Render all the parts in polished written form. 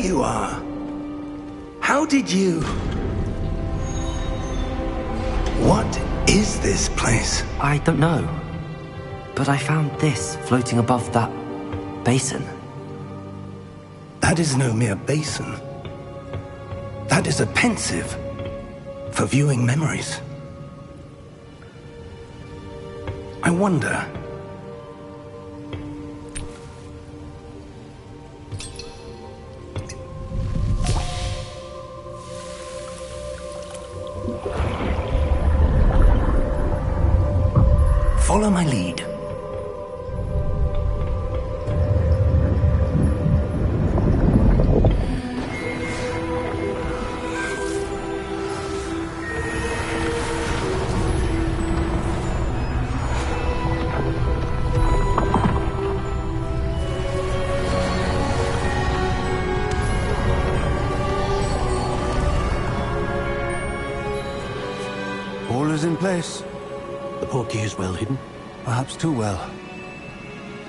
you are. How did you... What is this place? I don't know. But I found this floating above that basin. That is no mere basin. That is a pensive for viewing memories. I wonder... Follow my lead. All is in place. The portkey is well hidden. Perhaps too well.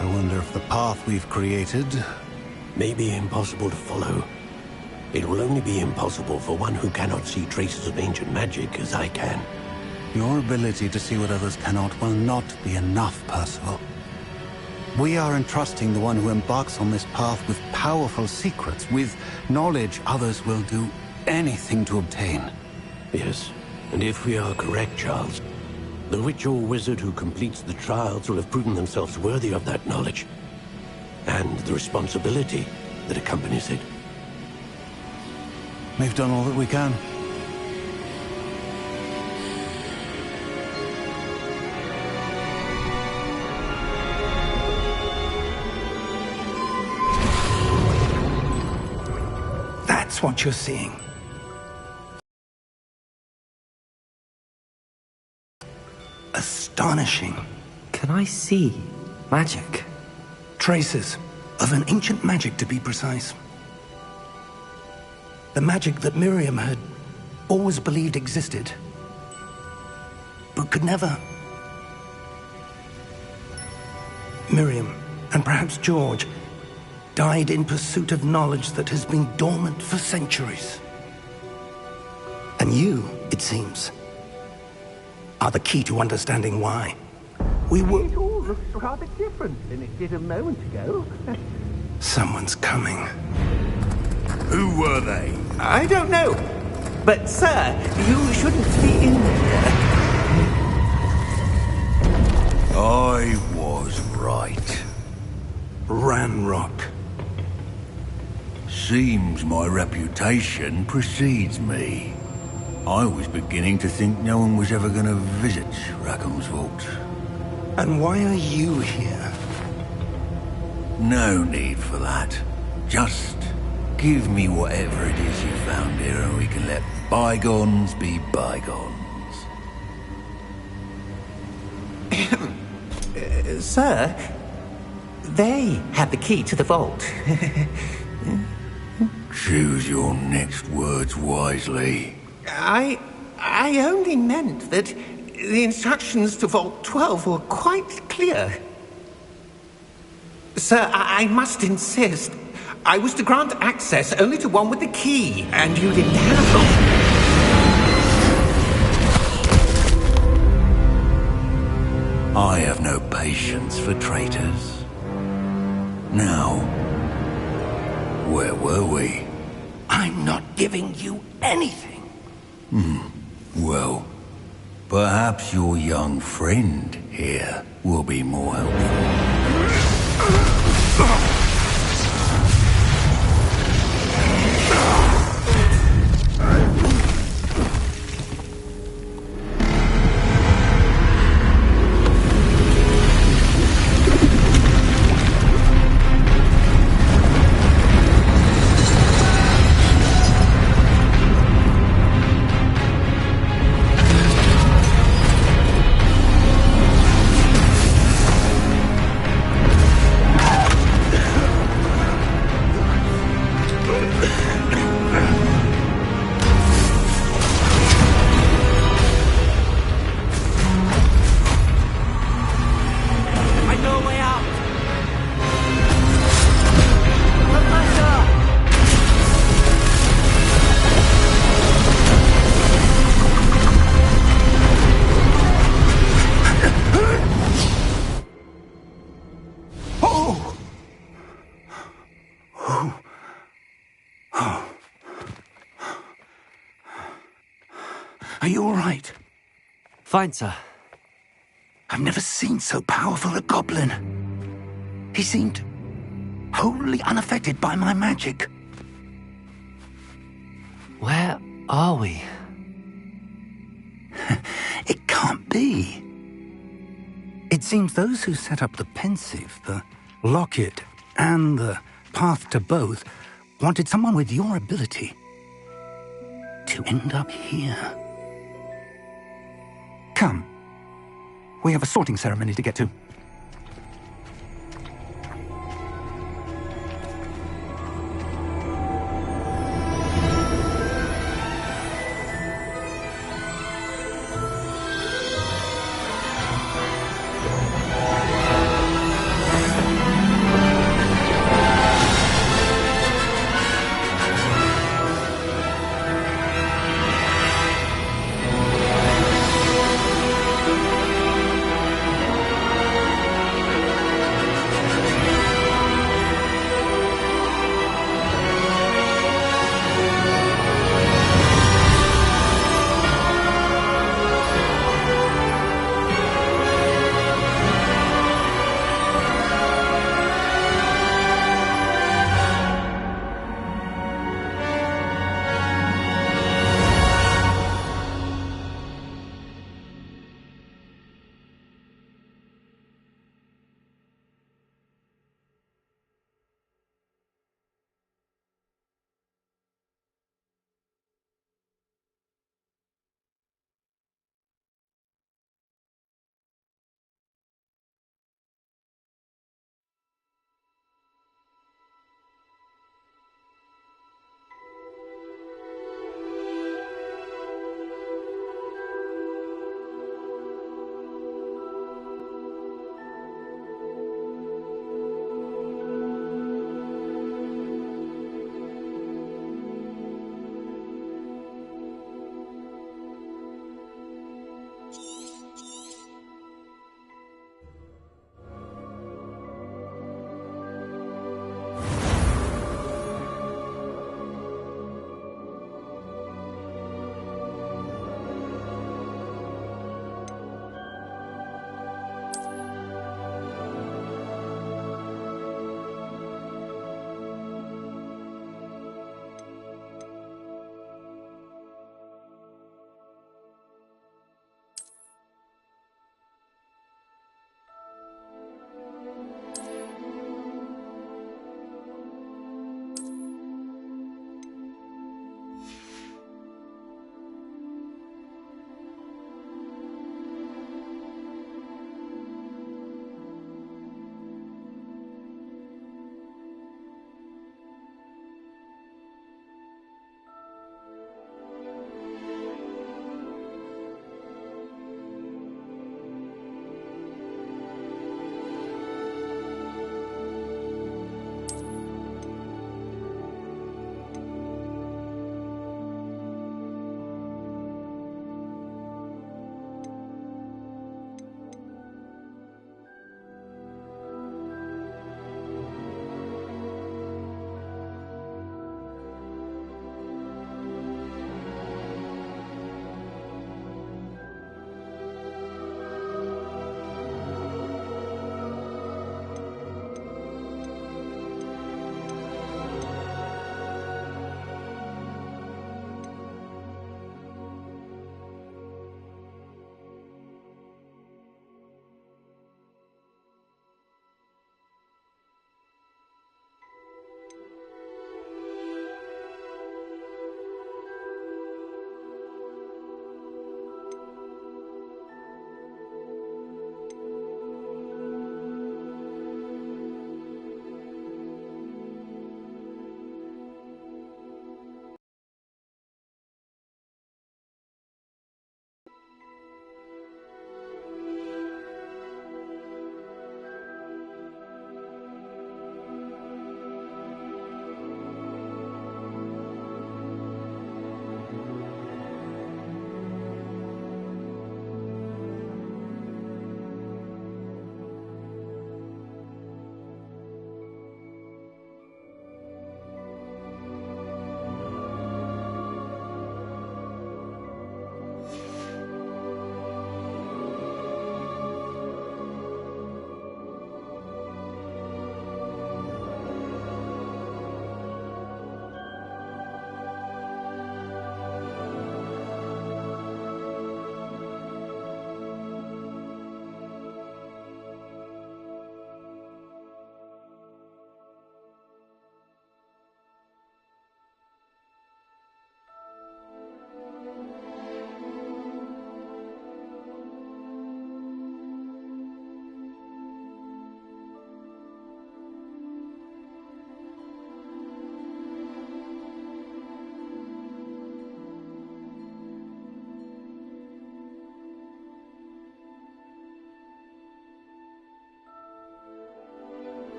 I wonder if the path we've created... May be impossible to follow. It will only be impossible for one who cannot see traces of ancient magic as I can. Your ability to see what others cannot will not be enough, Percival. We are entrusting the one who embarks on this path with powerful secrets, with knowledge others will do anything to obtain. Yes, and if we are correct, Charles, the witch or wizard who completes the trials will have proven themselves worthy of that knowledge, and the responsibility that accompanies it. We've done all that we can. That's what you're seeing. Astonishing. Can I see magic? Traces of an ancient magic, to be precise. The magic that Miriam had always believed existed, but could never. Miriam, and perhaps George, died in pursuit of knowledge that has been dormant for centuries. And you, it seems, are the key to understanding why. It all looks rather different than it did a moment ago. Someone's coming. Who were they? I don't know. But, sir, you shouldn't be in here. I was right. Ranrock. Seems my reputation precedes me. I was beginning to think no one was ever going to visit Rackham's vault. And why are you here? No need for that. Just give me whatever it is you found here and we can let bygones be bygones. Sir, they have the key to the vault. Choose your next words wisely. I only meant that the instructions to Vault 12 were quite clear. Sir, I must insist. I was to grant access only to one with the key, and you didn't have one. I have no patience for traitors. Now, where were we? I'm not giving you anything. Well, perhaps your young friend here will be more helpful. Are you all right? Fine, sir. I've never seen so powerful a goblin. He seemed wholly unaffected by my magic. Where are we? It can't be. It seems those who set up the pensive, the locket, and the path to both wanted someone with your ability to end up here. Come. We have a sorting ceremony to get to.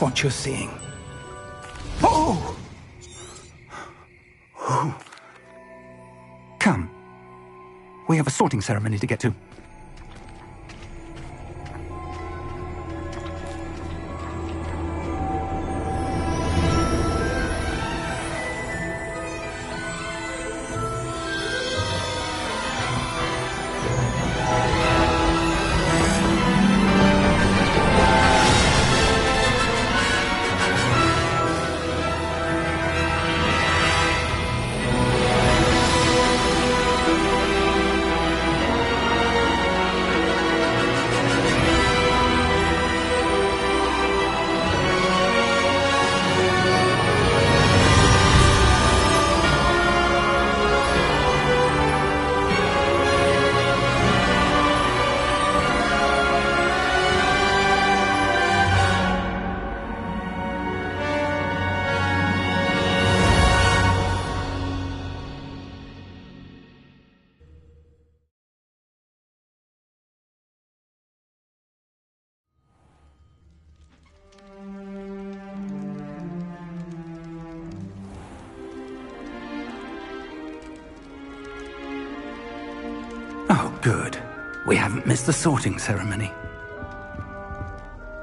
that's what you're seeing. Oh! Come. We have a sorting ceremony to get to. Oh, good. We haven't missed the sorting ceremony.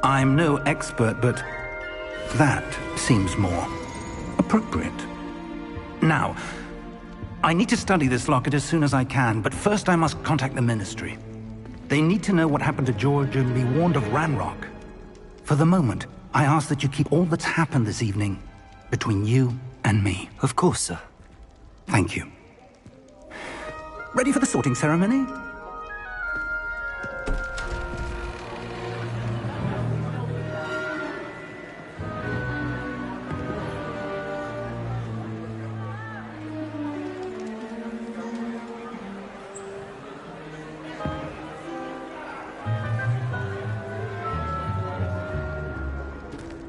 I'm no expert, but that seems more appropriate. Now, I need to study this locket as soon as I can, but first I must contact the Ministry. They need to know what happened to George and be warned of Ranrock. For the moment, I ask that you keep all that's happened this evening between you and me. Of course, sir. Thank you. Ready for the sorting ceremony?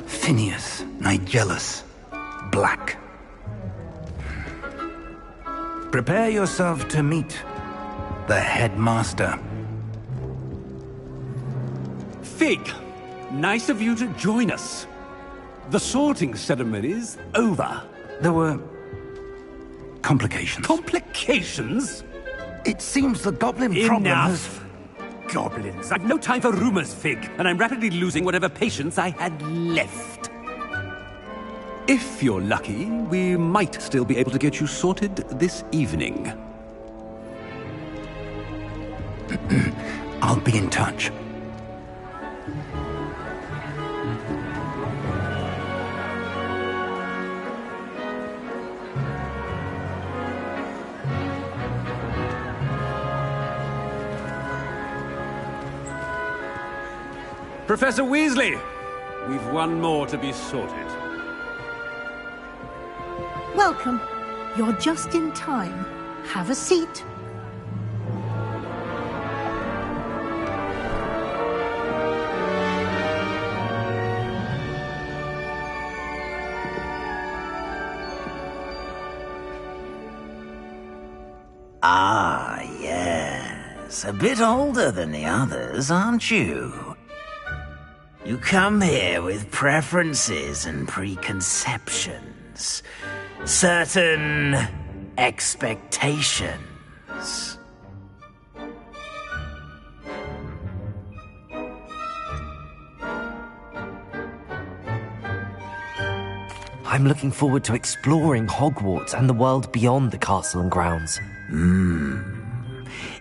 Phineas, Nigellus, Black. Prepare yourself to meet the headmaster. Fig, nice of you to join us. The sorting ceremony's over. There were complications. Complications? It seems the goblin problem has... Enough! Goblins. I've no time for rumors, Fig, and I'm rapidly losing whatever patience I had left. If you're lucky, we might still be able to get you sorted this evening. I'll be in touch. Professor Weasley, we've one more to be sorted. Welcome. You're just in time. Have a seat. Ah, yes. A bit older than the others, aren't you? You come here with preferences and preconceptions. Certain expectations. I'm looking forward to exploring Hogwarts and the world beyond the castle and grounds.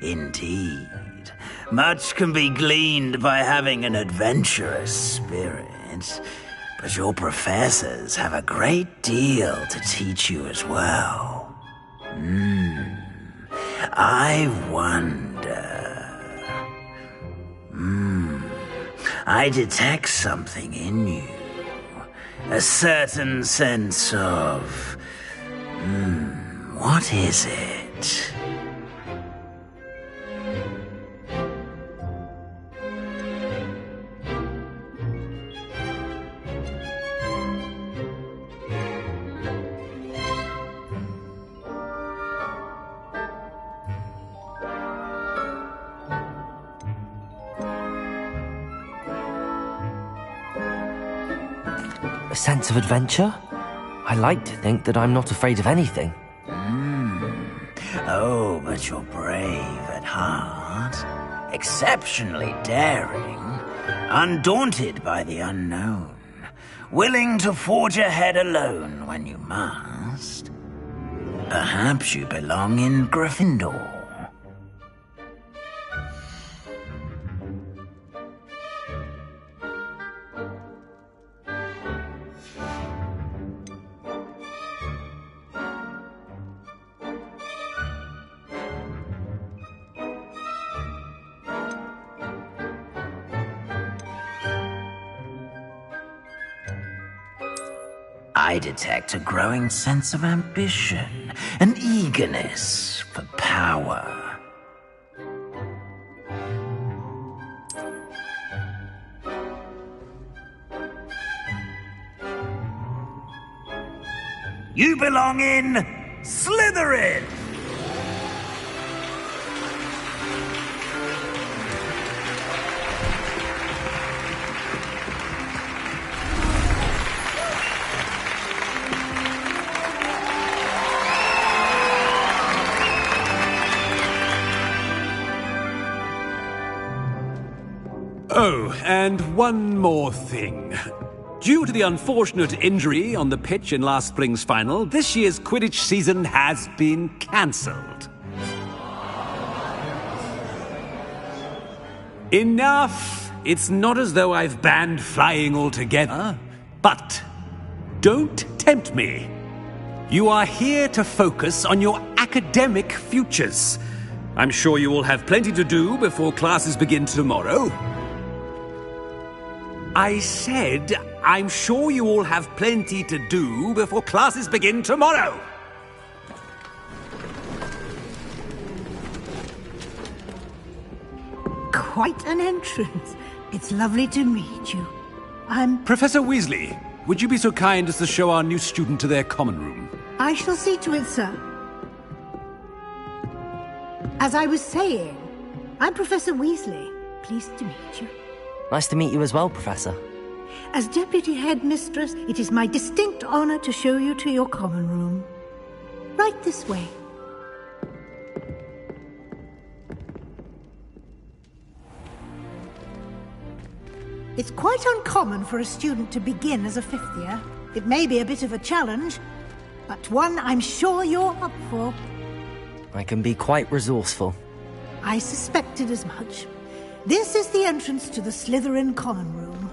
Indeed. Much can be gleaned by having an adventurous spirit, but your professors have a great deal to teach you as well. I wonder... I detect something in you. A certain sense of... what is it? sense of adventure? I like to think that I'm not afraid of anything. Oh, but you're brave at heart. Exceptionally daring. Undaunted by the unknown. Willing to forge ahead alone when you must. Perhaps you belong in Gryffindor. I detect a growing sense of ambition, an eagerness for power. You belong in Slytherin! Oh, and one more thing. Due to the unfortunate injury on the pitch in last spring's final, this year's Quidditch season has been cancelled. Enough! It's not as though I've banned flying altogether. But don't tempt me. You are here to focus on your academic futures. I'm sure you will have plenty to do before classes begin tomorrow. I said, I'm sure you all have plenty to do before classes begin tomorrow. Quite an entrance. It's lovely to meet you. I'm... Professor Weasley, would you be so kind as to show our new student to their common room? I shall see to it, sir. As I was saying, I'm Professor Weasley. Pleased to meet you. Nice to meet you as well, Professor. As Deputy Headmistress, it is my distinct honor to show you to your common room. Right this way. It's quite uncommon for a student to begin as a fifth year. It may be a bit of a challenge, but one I'm sure you're up for. I can be quite resourceful. I suspected as much. This is the entrance to the Slytherin common room.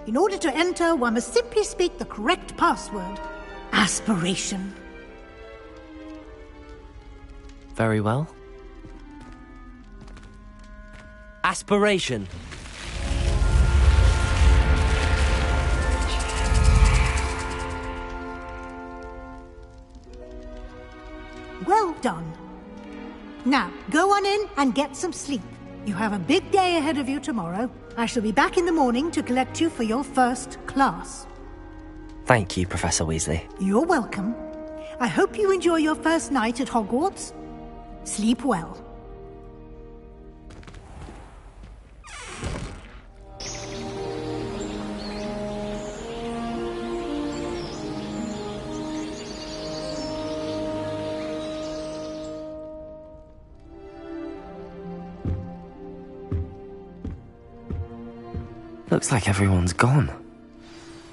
In order to enter, one must simply speak the correct password. Aspiration. Very well. Aspiration. Well done. Now, go on in and get some sleep. You have a big day ahead of you tomorrow. I shall be back in the morning to collect you for your first class. Thank you, Professor Weasley. You're welcome. I hope you enjoy your first night at Hogwarts. Sleep well. Looks like everyone's gone.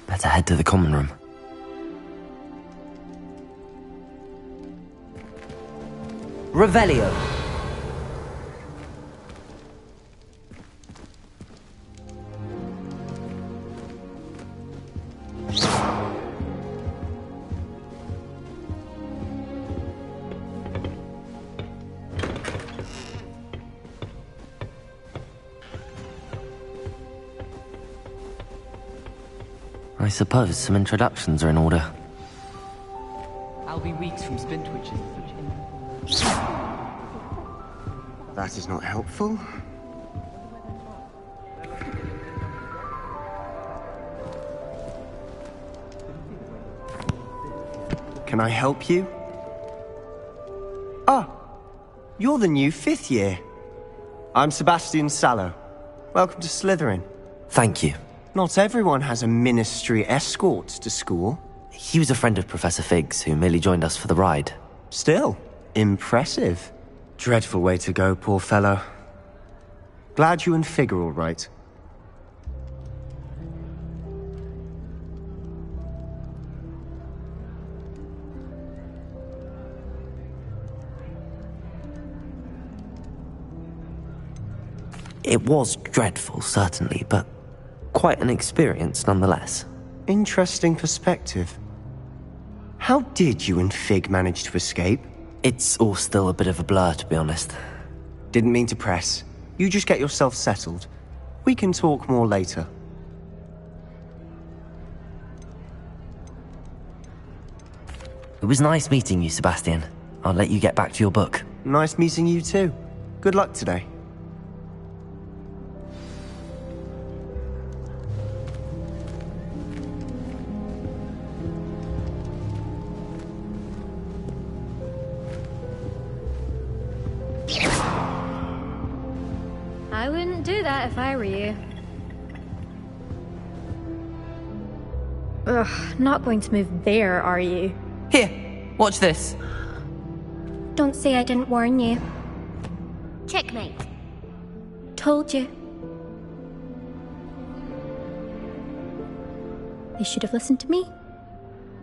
Better head to the common room. Revelio. I suppose some introductions are in order. I'll be weeks from Spintwitches. That is not helpful. Can I help you? Ah, you're the new fifth year. I'm Sebastian Sallow. Welcome to Slytherin. Thank you. Not everyone has a ministry escort to school. He was a friend of Professor Fig's who merely joined us for the ride. Still, impressive. Dreadful way to go, poor fellow. Glad you and Fig are all right. It was dreadful, certainly, but quite an experience nonetheless. Interesting perspective. How did you and Fig manage to escape? It's all still a bit of a blur, to be honest. Didn't mean to press. You just get yourself settled. We can talk more later. It was nice meeting you, Sebastian. I'll let you get back to your book. Nice meeting you too. Good luck today. I wouldn't do that if I were you. Ugh, not going to move there, are you? Here, watch this. Don't say I didn't warn you. Checkmate. Told you. You should have listened to me.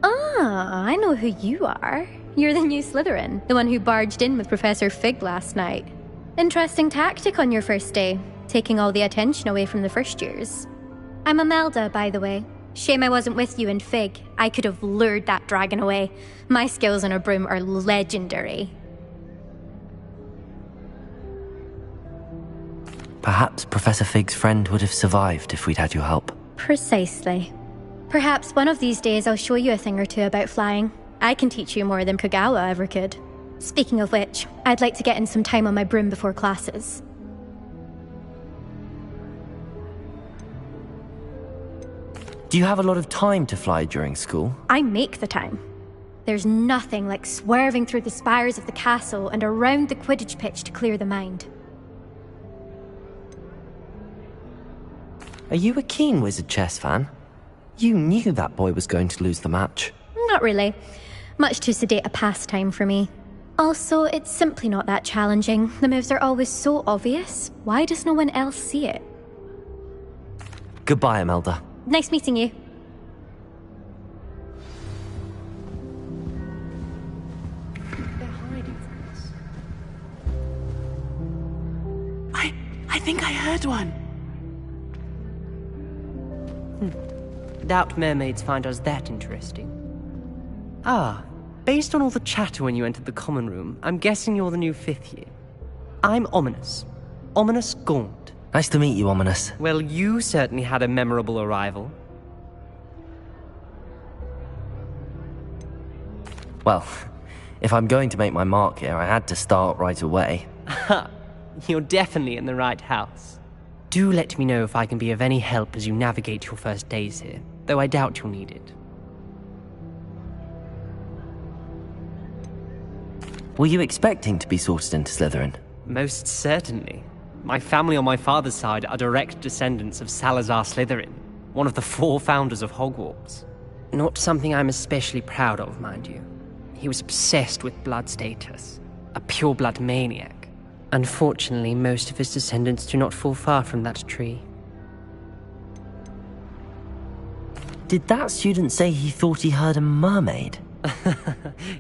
Ah, I know who you are. You're the new Slytherin, the one who barged in with Professor Fig last night. Interesting tactic on your first day, taking all the attention away from the first years. I'm Imelda, by the way. Shame I wasn't with you and Fig. I could have lured that dragon away. My skills on a broom are legendary. Perhaps Professor Fig's friend would have survived if we'd had your help. Precisely. Perhaps one of these days I'll show you a thing or two about flying. I can teach you more than Kagawa ever could. Speaking of which, I'd like to get in some time on my broom before classes. Do you have a lot of time to fly during school? I make the time. There's nothing like swerving through the spires of the castle and around the Quidditch pitch to clear the mind. Are you a keen Wizard chess fan? You knew that boy was going to lose the match. Not really. Much too sedate a pastime for me. Also, it's simply not that challenging. The moves are always so obvious. Why does no one else see it? Goodbye, Imelda. Nice meeting you. I think I heard one. Doubt mermaids find us that interesting. Ah, based on all the chatter when you entered the common room, I'm guessing you're the new 5th year. I'm Ominous. Ominous Gaunt. Nice to meet you, Ominous. Well, you certainly had a memorable arrival. Well, if I'm going to make my mark here, I had to start right away. Ha! You're definitely in the right house. Do let me know if I can be of any help as you navigate your first days here, though I doubt you'll need it. Were you expecting to be sorted into Slytherin? Most certainly. My family on my father's side are direct descendants of Salazar Slytherin, one of the 4 founders of Hogwarts. Not something I'm especially proud of, mind you. He was obsessed with blood status, a pure-blood maniac. Unfortunately, most of his descendants do not fall far from that tree. Did that student say he thought he heard a mermaid?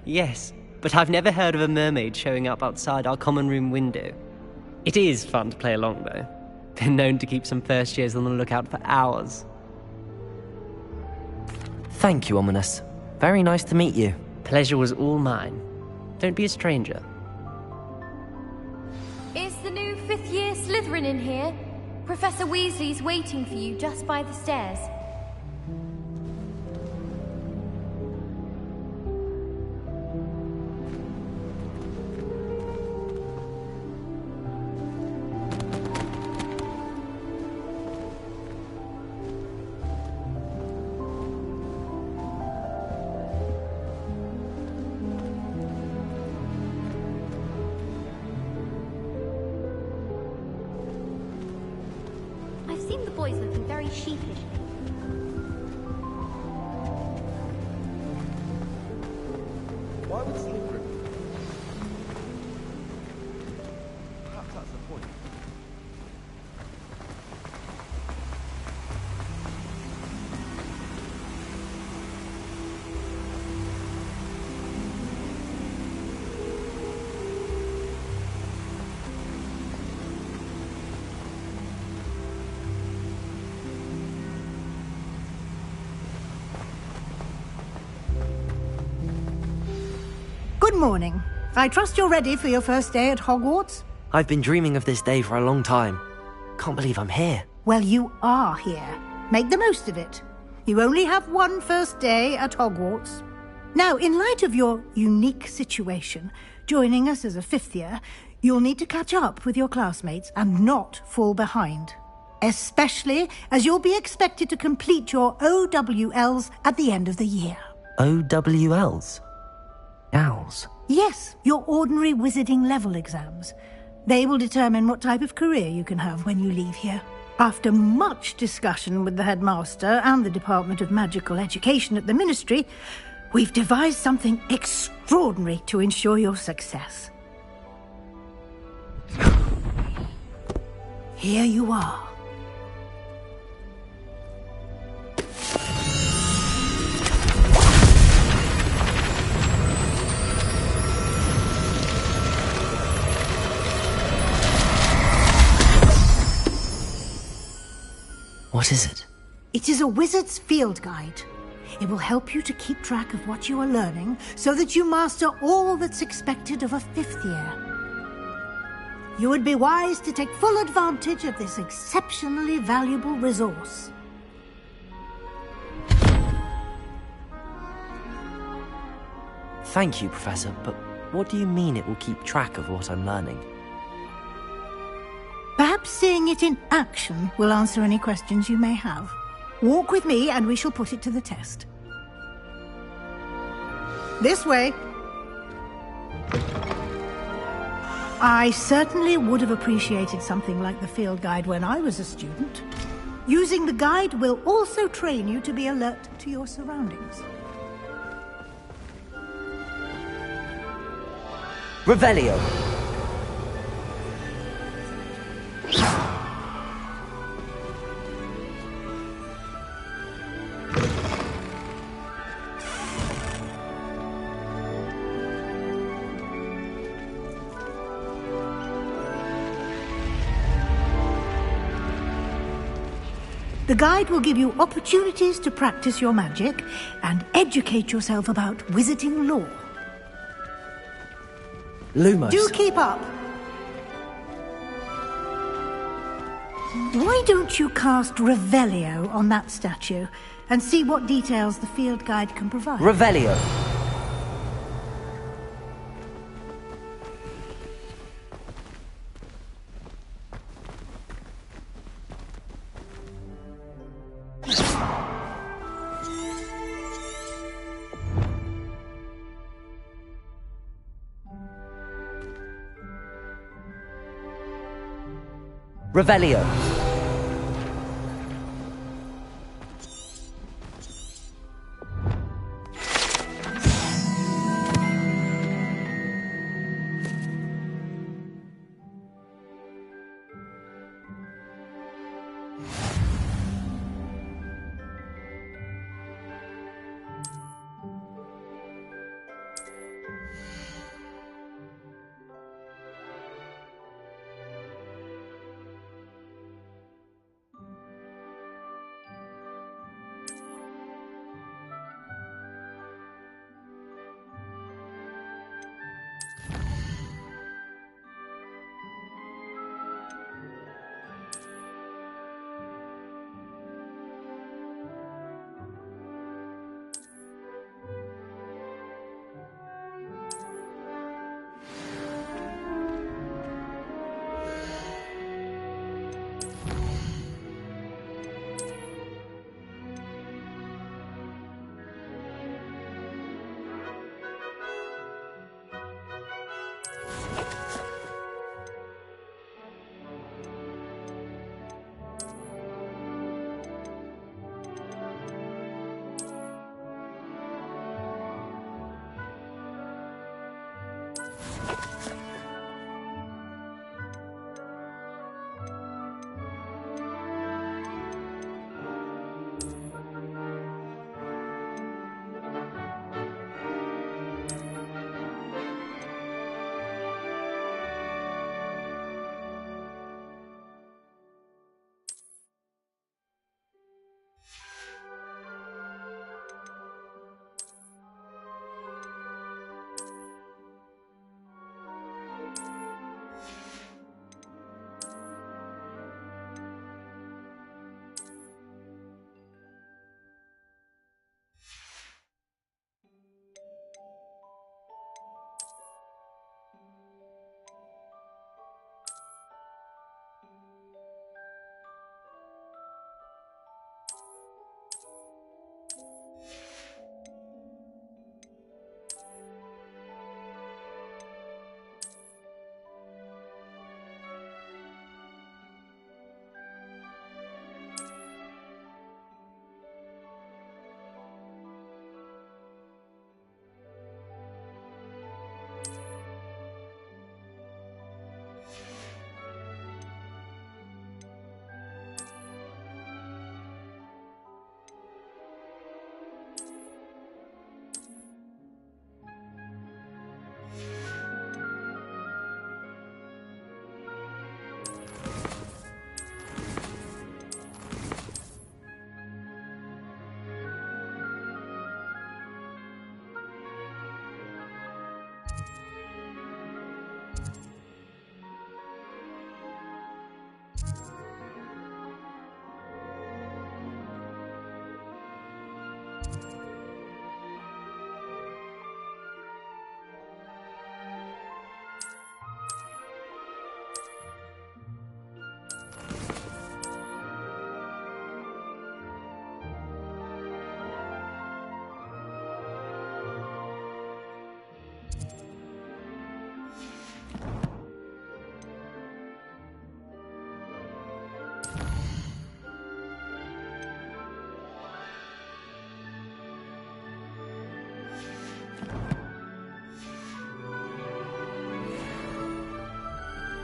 Yes, but I've never heard of a mermaid showing up outside our common room window. It is fun to play along, though. Been known to keep some first years on the lookout for hours. Thank you, Ominous. Very nice to meet you. Pleasure was all mine. Don't be a stranger. Is the new 5th year Slytherin in here? Professor Weasley's waiting for you just by the stairs. boys looking very sheepish. Why would Slytherin? Perhaps that's the point. Good morning. I trust you're ready for your first day at Hogwarts? I've been dreaming of this day for a long time. Can't believe I'm here. Well, you are here. Make the most of it. You only have one first day at Hogwarts. Now, in light of your unique situation, joining us as a fifth year, you'll need to catch up with your classmates and not fall behind. Especially as you'll be expected to complete your OWLs at the end of the year. OWLs? Owls? Yes, your ordinary wizarding level exams. They will determine what type of career you can have when you leave here. After much discussion with the headmaster and the Department of Magical Education at the Ministry, we've devised something extraordinary to ensure your success. Here you are. What is it? It is a wizard's field guide. It will help you to keep track of what you are learning so that you master all that's expected of a fifth year. You would be wise to take full advantage of this exceptionally valuable resource. Thank you, Professor, but what do you mean it will keep track of what I'm learning? Perhaps seeing it in action will answer any questions you may have. Walk with me and we shall put it to the test. This way. I certainly would have appreciated something like the field guide when I was a student. Using the guide will also train you to be alert to your surroundings. Revelio! The guide will give you opportunities to practice your magic and educate yourself about wizarding lore. Lumos. Do keep up. Why don't you cast Revelio on that statue and see what details the field guide can provide? Revelio. Revelio.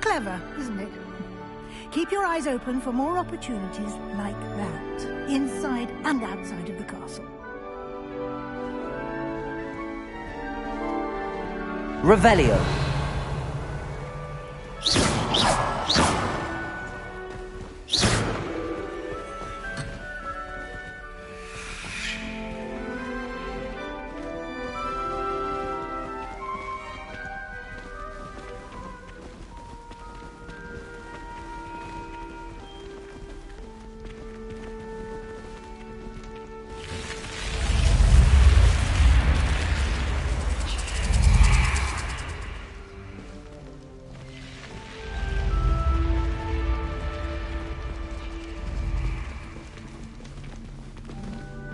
Clever, isn't it? Keep your eyes open for more opportunities like that, inside and outside of the castle. Revelio.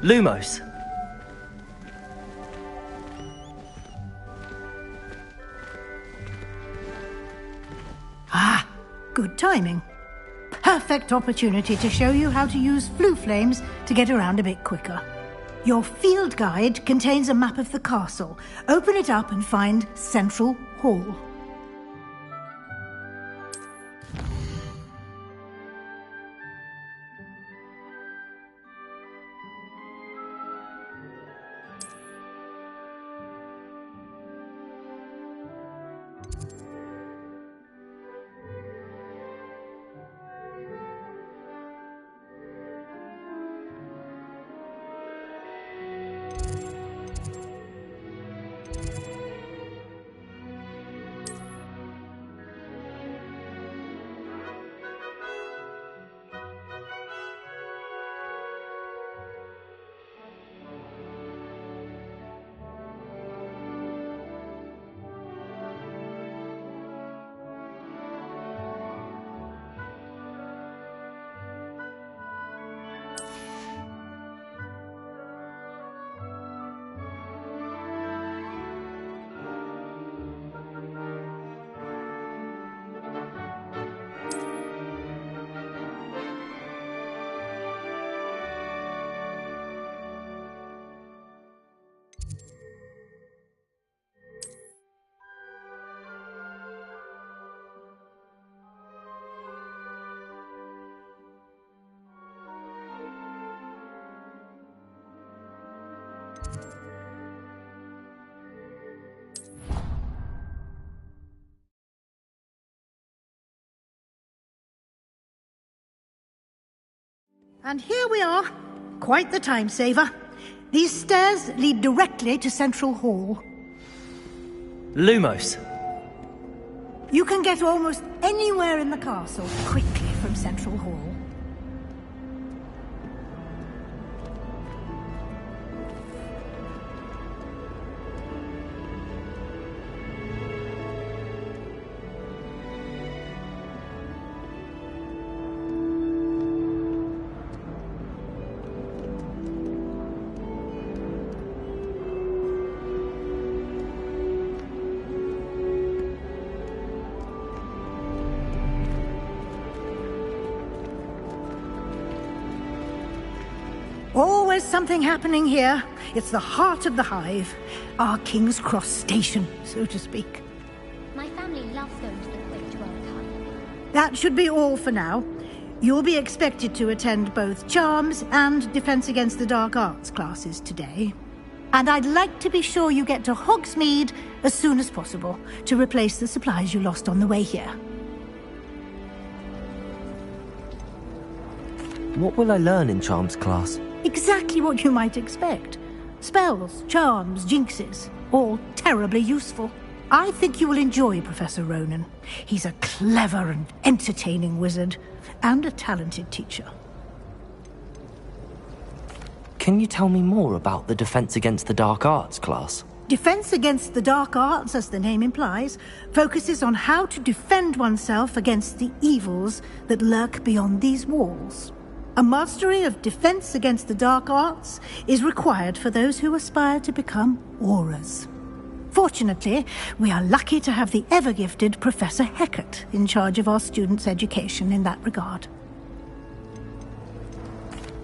Lumos. Ah, good timing. Perfect opportunity to show you how to use flue flames to get around a bit quicker. Your field guide contains a map of the castle. Open it up and find Central Hall. And here we are. Quite the time saver. These stairs lead directly to Central Hall. Lumos. You can get almost anywhere in the castle quickly from Central Hall. Always something happening here. It's the heart of the hive. Our King's Cross station, so to speak. My family loves going to the Quidditch World Cup. That should be all for now. You'll be expected to attend both Charms and Defense Against the Dark Arts classes today. And I'd like to be sure you get to Hogsmeade as soon as possible to replace the supplies you lost on the way here. What will I learn in Charms class? Exactly what you might expect. Spells, charms, jinxes, all terribly useful. I think you will enjoy Professor Ronan. He's a clever and entertaining wizard, and a talented teacher. Can you tell me more about the Defense Against the Dark Arts class? Defense Against the Dark Arts, as the name implies, focuses on how to defend oneself against the evils that lurk beyond these walls. A mastery of Defense Against the Dark Arts is required for those who aspire to become Aurors. Fortunately, we are lucky to have the ever-gifted Professor Hecat in charge of our students' education in that regard.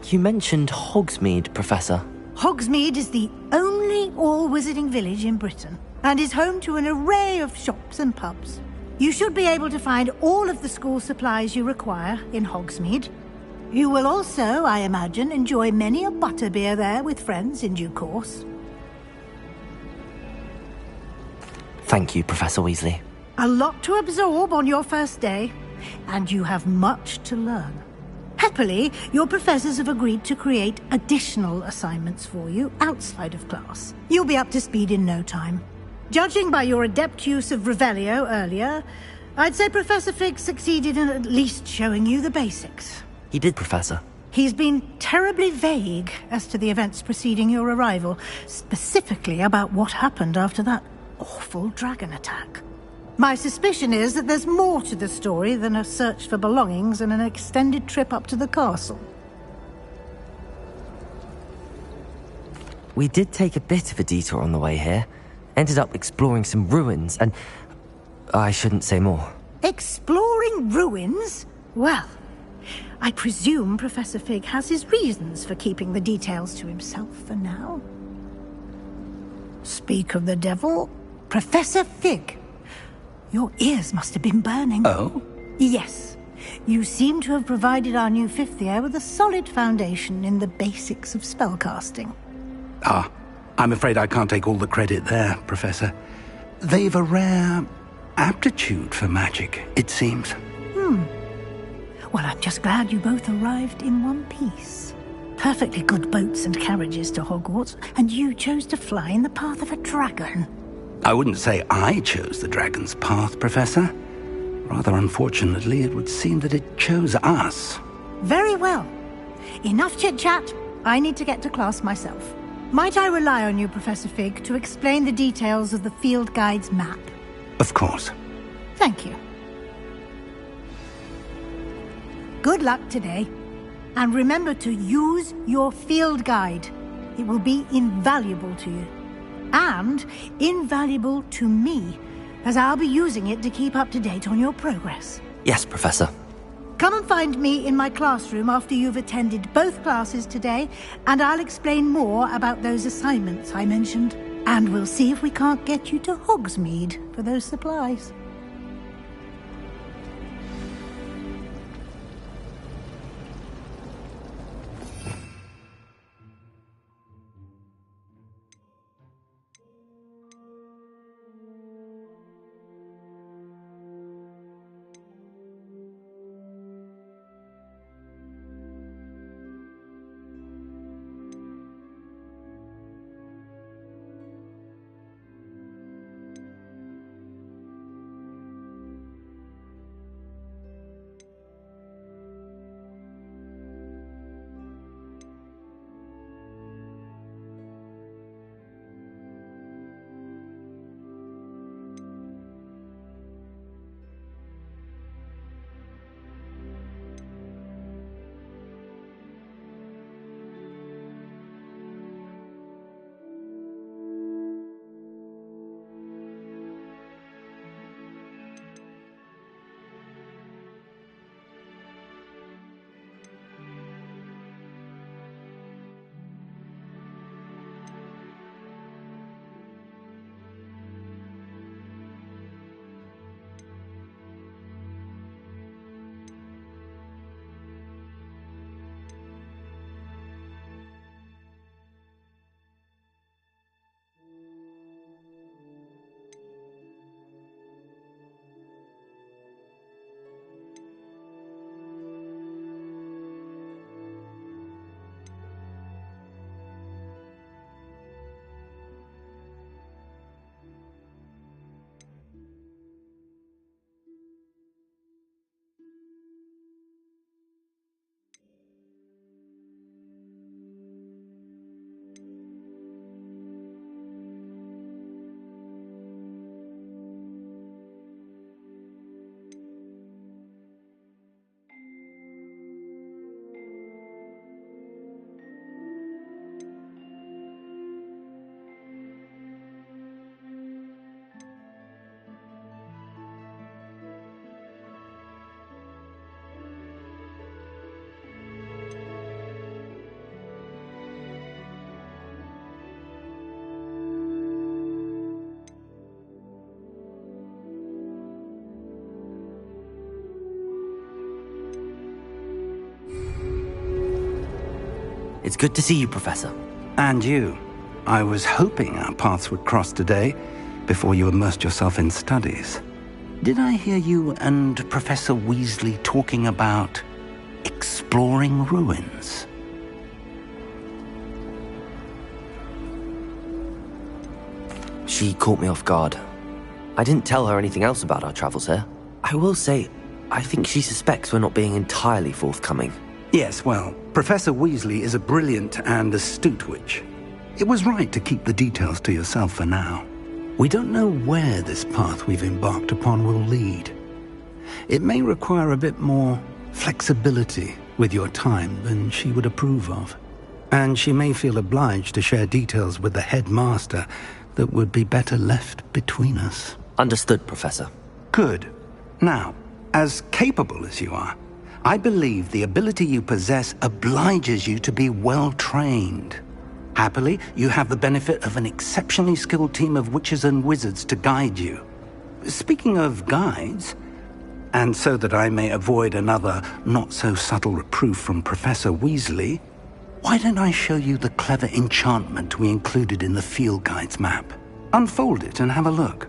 You mentioned Hogsmeade, Professor. Hogsmeade is the only all-wizarding village in Britain, and is home to an array of shops and pubs. You should be able to find all of the school supplies you require in Hogsmeade. You will also, I imagine, enjoy many a butterbeer there with friends in due course. Thank you, Professor Weasley. A lot to absorb on your first day, and you have much to learn. Happily, your professors have agreed to create additional assignments for you outside of class. You'll be up to speed in no time. Judging by your adept use of Revelio earlier, I'd say Professor Fig succeeded in at least showing you the basics. He did, Professor. He's been terribly vague as to the events preceding your arrival, specifically about what happened after that awful dragon attack. My suspicion is that there's more to the story than a search for belongings and an extended trip up to the castle. We did take a bit of a detour on the way here. Ended up exploring some ruins, and I shouldn't say more. Exploring ruins? Well, I presume Professor Fig has his reasons for keeping the details to himself for now. Speak of the devil, Professor Fig. Your ears must have been burning. Oh? Yes. You seem to have provided our new fifth year with a solid foundation in the basics of spellcasting. Ah, I'm afraid I can't take all the credit there, Professor. They've a rare aptitude for magic, it seems. Well, I'm just glad you both arrived in one piece. Perfectly good boats and carriages to Hogwarts, and you chose to fly in the path of a dragon. I wouldn't say I chose the dragon's path, Professor. Rather unfortunately, it would seem that it chose us. Very well. Enough chit-chat. I need to get to class myself. Might I rely on you, Professor Fig, to explain the details of the field guide's map? Of course. Thank you. Good luck today. And remember to use your field guide. It will be invaluable to you. And invaluable to me, as I'll be using it to keep up to date on your progress. Yes, Professor. Come and find me in my classroom after you've attended both classes today, and I'll explain more about those assignments I mentioned. And we'll see if we can't get you to Hogsmeade for those supplies. It's good to see you, Professor. And you. I was hoping our paths would cross today, before you immersed yourself in studies. Did I hear you and Professor Weasley talking about exploring ruins? She caught me off guard. I didn't tell her anything else about our travels here. I will say, I think she suspects we're not being entirely forthcoming. Yes, well, Professor Weasley is a brilliant and astute witch. It was right to keep the details to yourself for now. We don't know where this path we've embarked upon will lead. It may require a bit more flexibility with your time than she would approve of. And she may feel obliged to share details with the headmaster that would be better left between us. Understood, Professor. Good. Now, as capable as you are, I believe the ability you possess obliges you to be well-trained. Happily, you have the benefit of an exceptionally skilled team of witches and wizards to guide you. Speaking of guides, and so that I may avoid another not-so-subtle reproof from Professor Weasley, why don't I show you the clever enchantment we included in the field guide's map? Unfold it and have a look.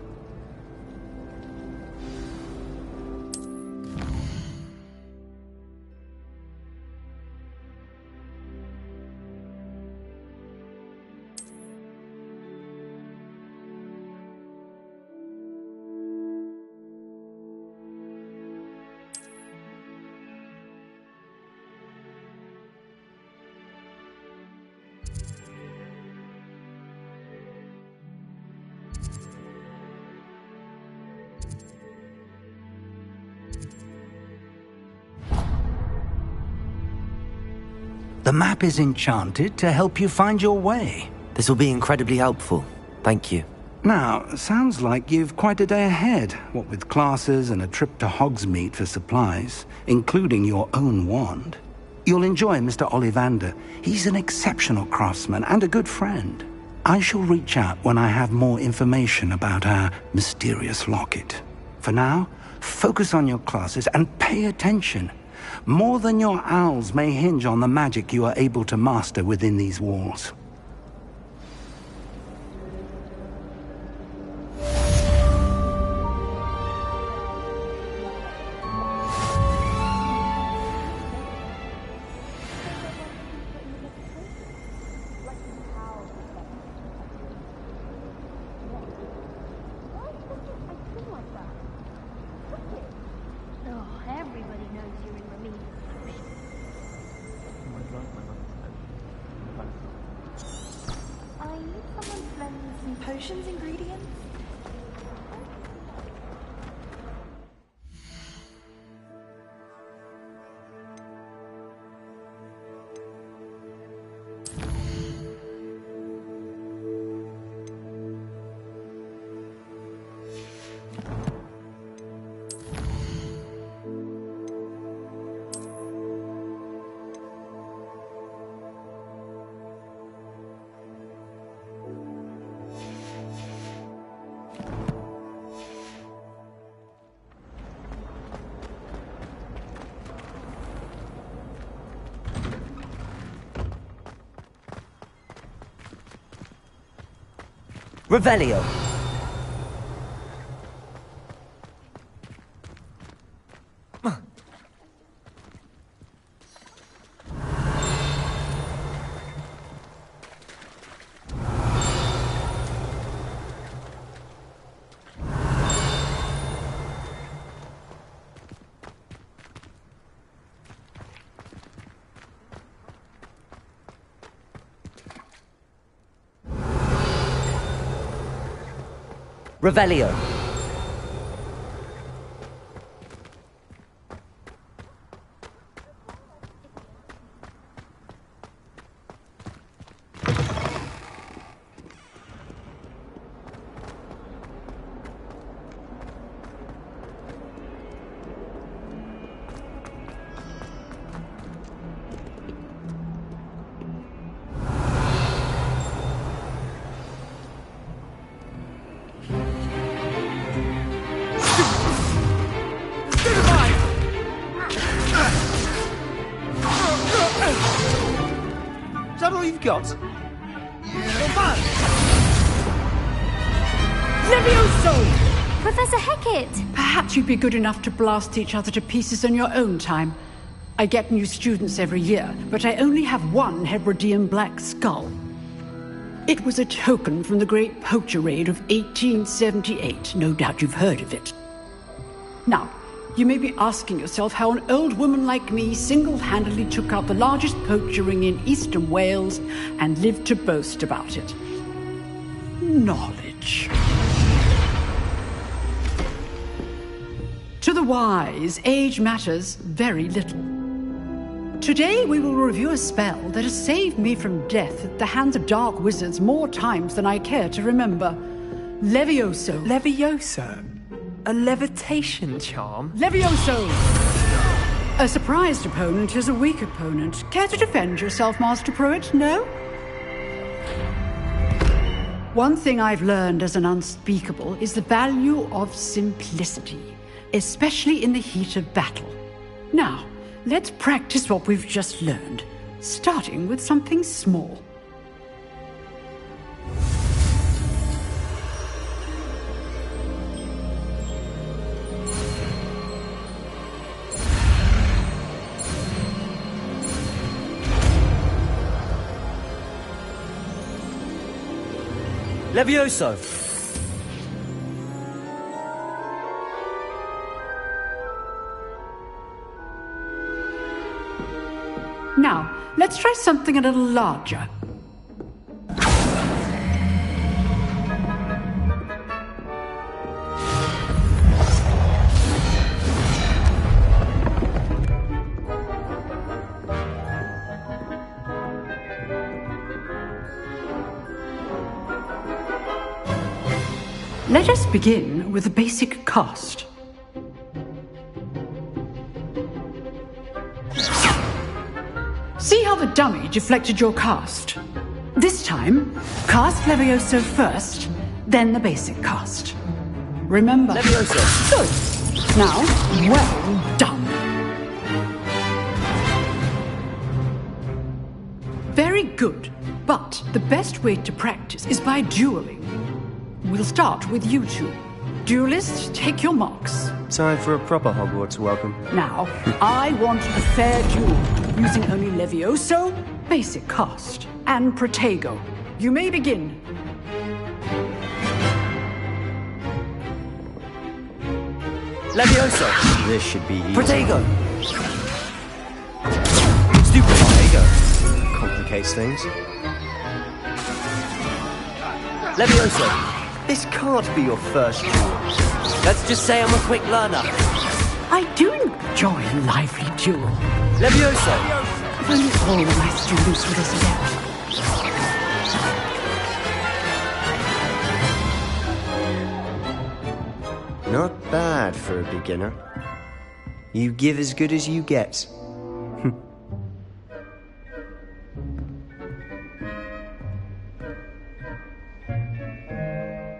The map is enchanted to help you find your way. This will be incredibly helpful. Thank you. Now, sounds like you've quite a day ahead, what with classes and a trip to Hogsmeade for supplies, including your own wand. You'll enjoy Mr. Ollivander. He's an exceptional craftsman and a good friend. I shall reach out when I have more information about our mysterious locket. For now, focus on your classes and pay attention. More than your owls may hinge on the magic you are able to master within these walls. Potions ingredients? Revelio. Revelio. all you've got? Levioso! Professor Hecat! Perhaps you'd be good enough to blast each other to pieces on your own time. I get new students every year, but I only have one Hebridean black skull. It was a token from the Great Poacher Raid of 1878. No doubt you've heard of it. Now, you may be asking yourself how an old woman like me single-handedly took out the largest poacher ring in eastern Wales and lived to boast about it. Knowledge. To the wise, age matters very little. Today we will review a spell that has saved me from death at the hands of dark wizards more times than I care to remember. Levioso. Levioso? A levitation charm? Levioso! A surprised opponent is a weak opponent. Care to defend yourself, Master Pruitt? No? One thing I've learned as an unspeakable is the value of simplicity, especially in the heat of battle. Now, let's practice what we've just learned, starting with something small. Levioso! Now, let's try something a little larger. Let us begin with the basic cast. See how the dummy deflected your cast? This time, cast Levioso first, then the basic cast. Remember... Levioso! Good. Now, well done. Very good, but the best way to practice is by dueling. We'll start with you two. Duelists, take your marks. Time for a proper Hogwarts welcome. Now, I want a fair duel, using only Levioso, basic cast, and Protego. You may begin. Levioso! This should be easy. Protego! Stupid Protego! Complicates things. Levioso! This can't be your first duel. Let's just say I'm a quick learner. I do enjoy a lively duel. Levioso! If only all of my students were as adept. Not bad for a beginner. You give as good as you get.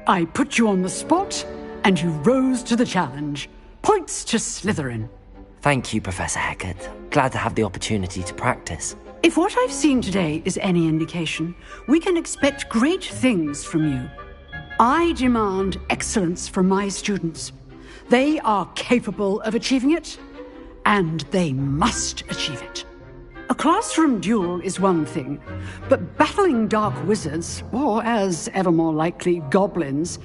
I put you on the spot, and you rose to the challenge. Points to Slytherin. Thank you, Professor Hecat. Glad to have the opportunity to practice. If what I've seen today is any indication, we can expect great things from you. I demand excellence from my students. They are capable of achieving it, and they must achieve it. A classroom duel is one thing, but battling dark wizards, or as ever more likely, goblins,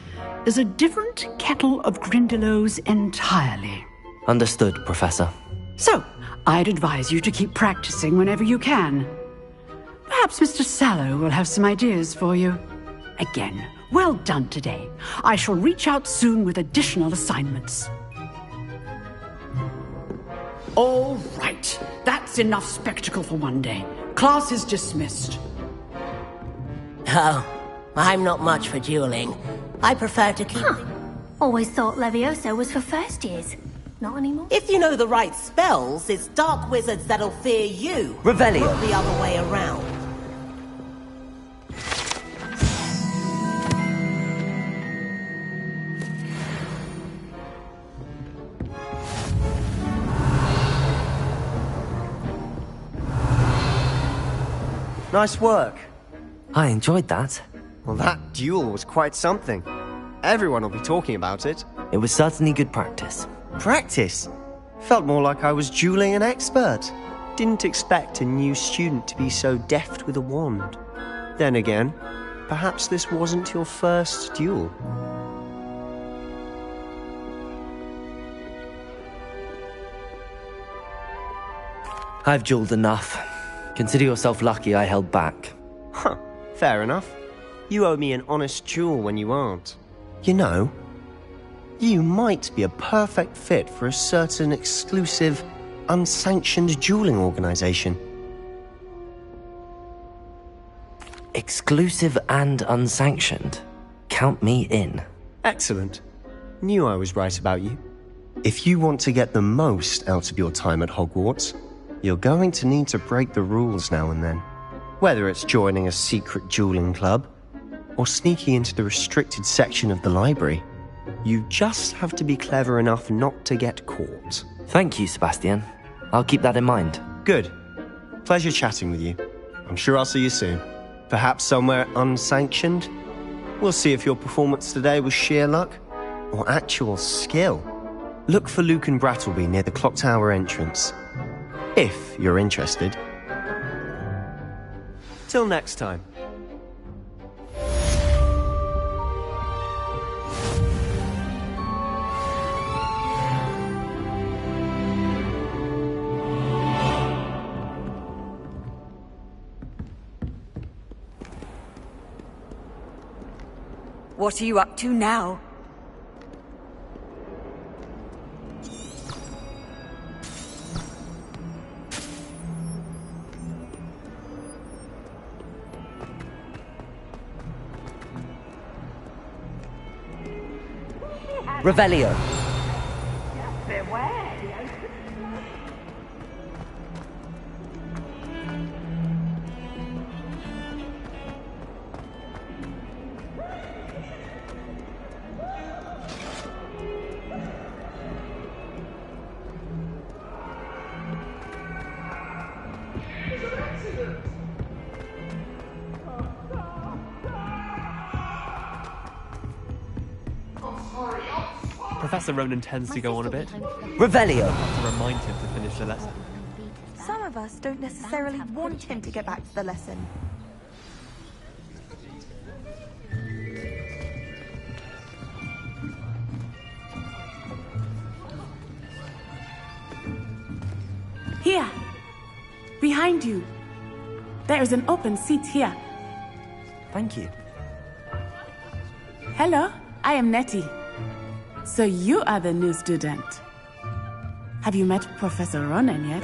is a different kettle of Grindylows entirely. Understood, Professor. So, I'd advise you to keep practicing whenever you can. Perhaps Mr. Sallow will have some ideas for you. Again, well done today. I shall reach out soon with additional assignments. All right, that's enough spectacle for one day. Class is dismissed. Oh, I'm not much for dueling. I prefer to keep... Always thought Levioso was for first years. Not anymore? If you know the right spells, it's dark wizards that'll fear you. Revelio. Not the other way around. Nice work. I enjoyed that. Well, that duel was quite something. Everyone will be talking about it. It was certainly good practice. Practice? Felt more like I was dueling an expert. Didn't expect a new student to be so deft with a wand. Then again, perhaps this wasn't your first duel. I've dueled enough. Consider yourself lucky I held back. Huh, fair enough. You owe me an honest duel when you aren't. You know, you might be a perfect fit for a certain exclusive, unsanctioned dueling organization. Exclusive and unsanctioned? Count me in. Excellent. Knew I was right about you. If you want to get the most out of your time at Hogwarts, you're going to need to break the rules now and then. Whether it's joining a secret dueling club, or sneaking into the restricted section of the library, you just have to be clever enough not to get caught. Thank you, Sebastian. I'll keep that in mind. Good. Pleasure chatting with you. I'm sure I'll see you soon. Perhaps somewhere unsanctioned? We'll see if your performance today was sheer luck or actual skill. Look for Luke and Brattleby near the clock tower entrance. If you're interested. Till next time. What are you up to now? Revelio. Professor Ronan tends to go on a bit. Revelio. I have to remind him to finish the lesson. Some of us don't necessarily want him to get back to the lesson. Here! Behind you! There is an open seat here. Thank you. Hello, I am Nettie. So you are the new student. Have you met Professor Ronan yet?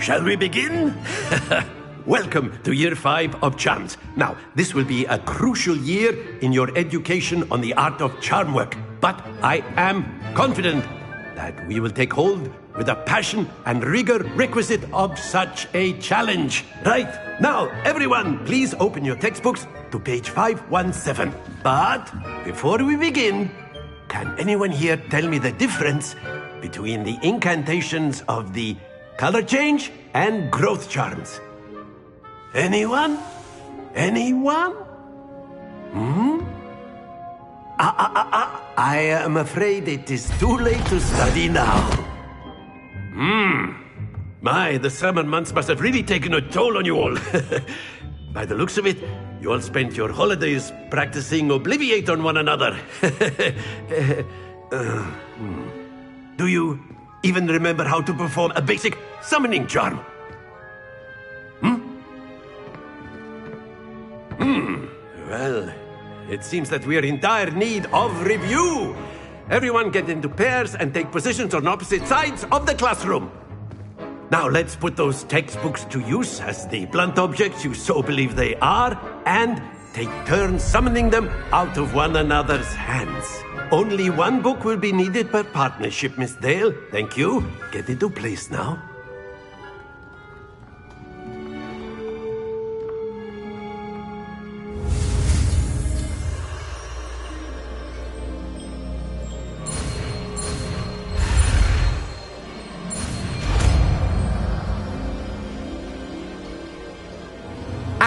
Shall we begin? Welcome to Year 5 of Charms. Now, this will be a crucial year in your education on the art of charm work. But I am confident that we will take hold with the passion and rigor requisite of such a challenge. Right, now, everyone, please open your textbooks to page 517. But before we begin, can anyone here tell me the difference between the incantations of the color change and growth charms? Anyone? Anyone? I am afraid it is too late to study now. My, the summer months must have really taken a toll on you all. By the looks of it, you all spent your holidays practicing Obliviate on one another. Do you even remember how to perform a basic summoning charm? Well, it seems that we are in dire need of review. Everyone get into pairs and take positions on opposite sides of the classroom. Now let's put those textbooks to use as the blunt objects you so believe they are, and take turns summoning them out of one another's hands. Only one book will be needed per partnership, Miss Dale. Thank you. Get into place now.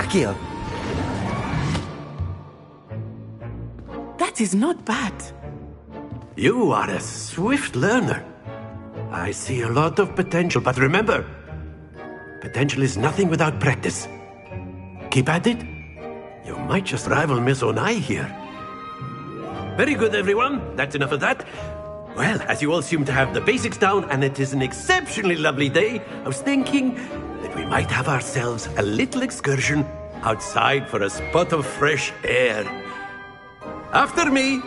Accio! That is not bad. You are a swift learner. I see a lot of potential, but remember, potential is nothing without practice. Keep at it. You might just rival Miss Onai here. Very good, everyone. That's enough of that. Well, as you all seem to have the basics down, and it is an exceptionally lovely day, I was thinking that we might have ourselves a little excursion outside for a spot of fresh air. After me!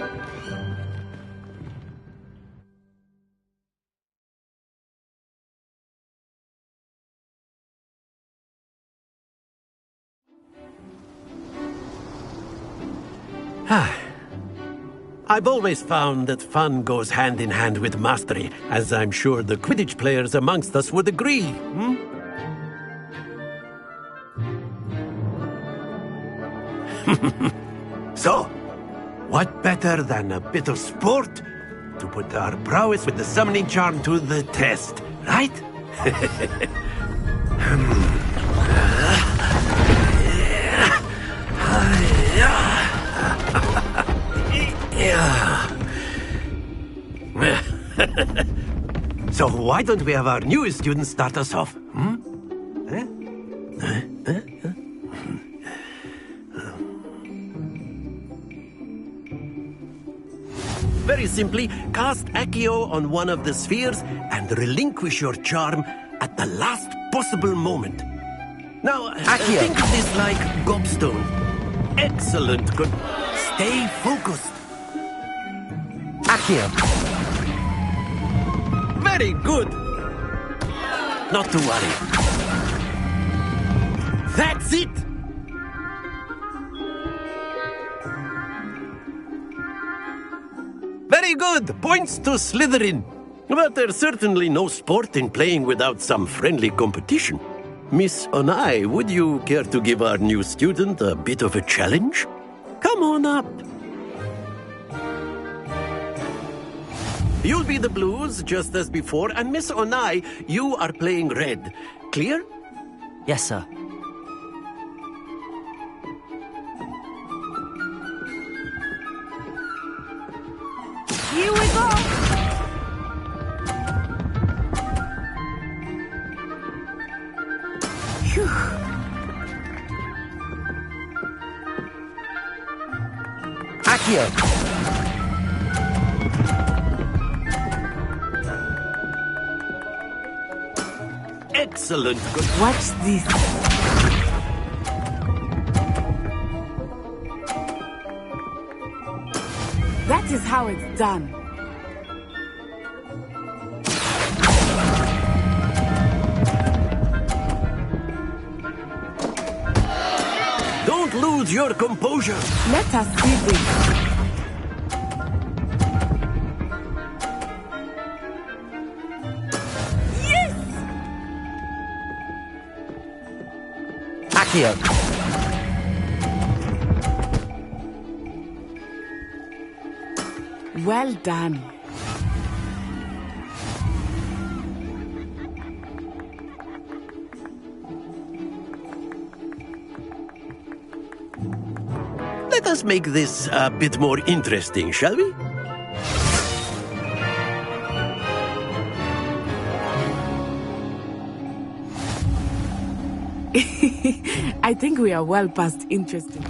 I've always found that fun goes hand in hand with mastery, as I'm sure the Quidditch players amongst us would agree. So, what better than a bit of sport to put our prowess with the summoning charm to the test, right? So why don't we have our newest student start us off? Very simply, cast Accio on one of the spheres and relinquish your charm at the last possible moment. Now, think of this like gobstone. Excellent. Good. Stay focused. Accio! Very good. Not to worry. That's it. Very good. Points to Slytherin. But there's certainly no sport in playing without some friendly competition. Miss Onai, would you care to give our new student a bit of a challenge? Come on up. You'll be the blues, just as before, and Miss Onai, you are playing red. Clear? Yes, sir. Here we go! Phew. Accio! Excellent. Good. Watch this. That is how it's done. Don't lose your composure. Let us see this. Accio! Well done. Let us make this a bit more interesting, shall we? I think we are well past interesting.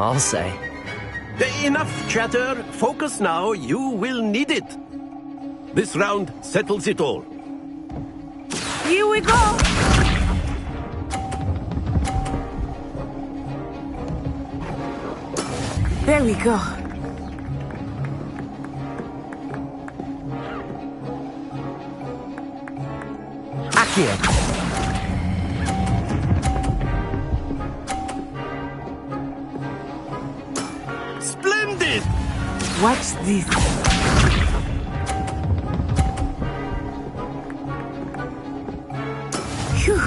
I'll say. Enough chatter. Focus now. You will need it. This round settles it all. Here we go! There we go. Accio. Splendid! Watch this. Phew.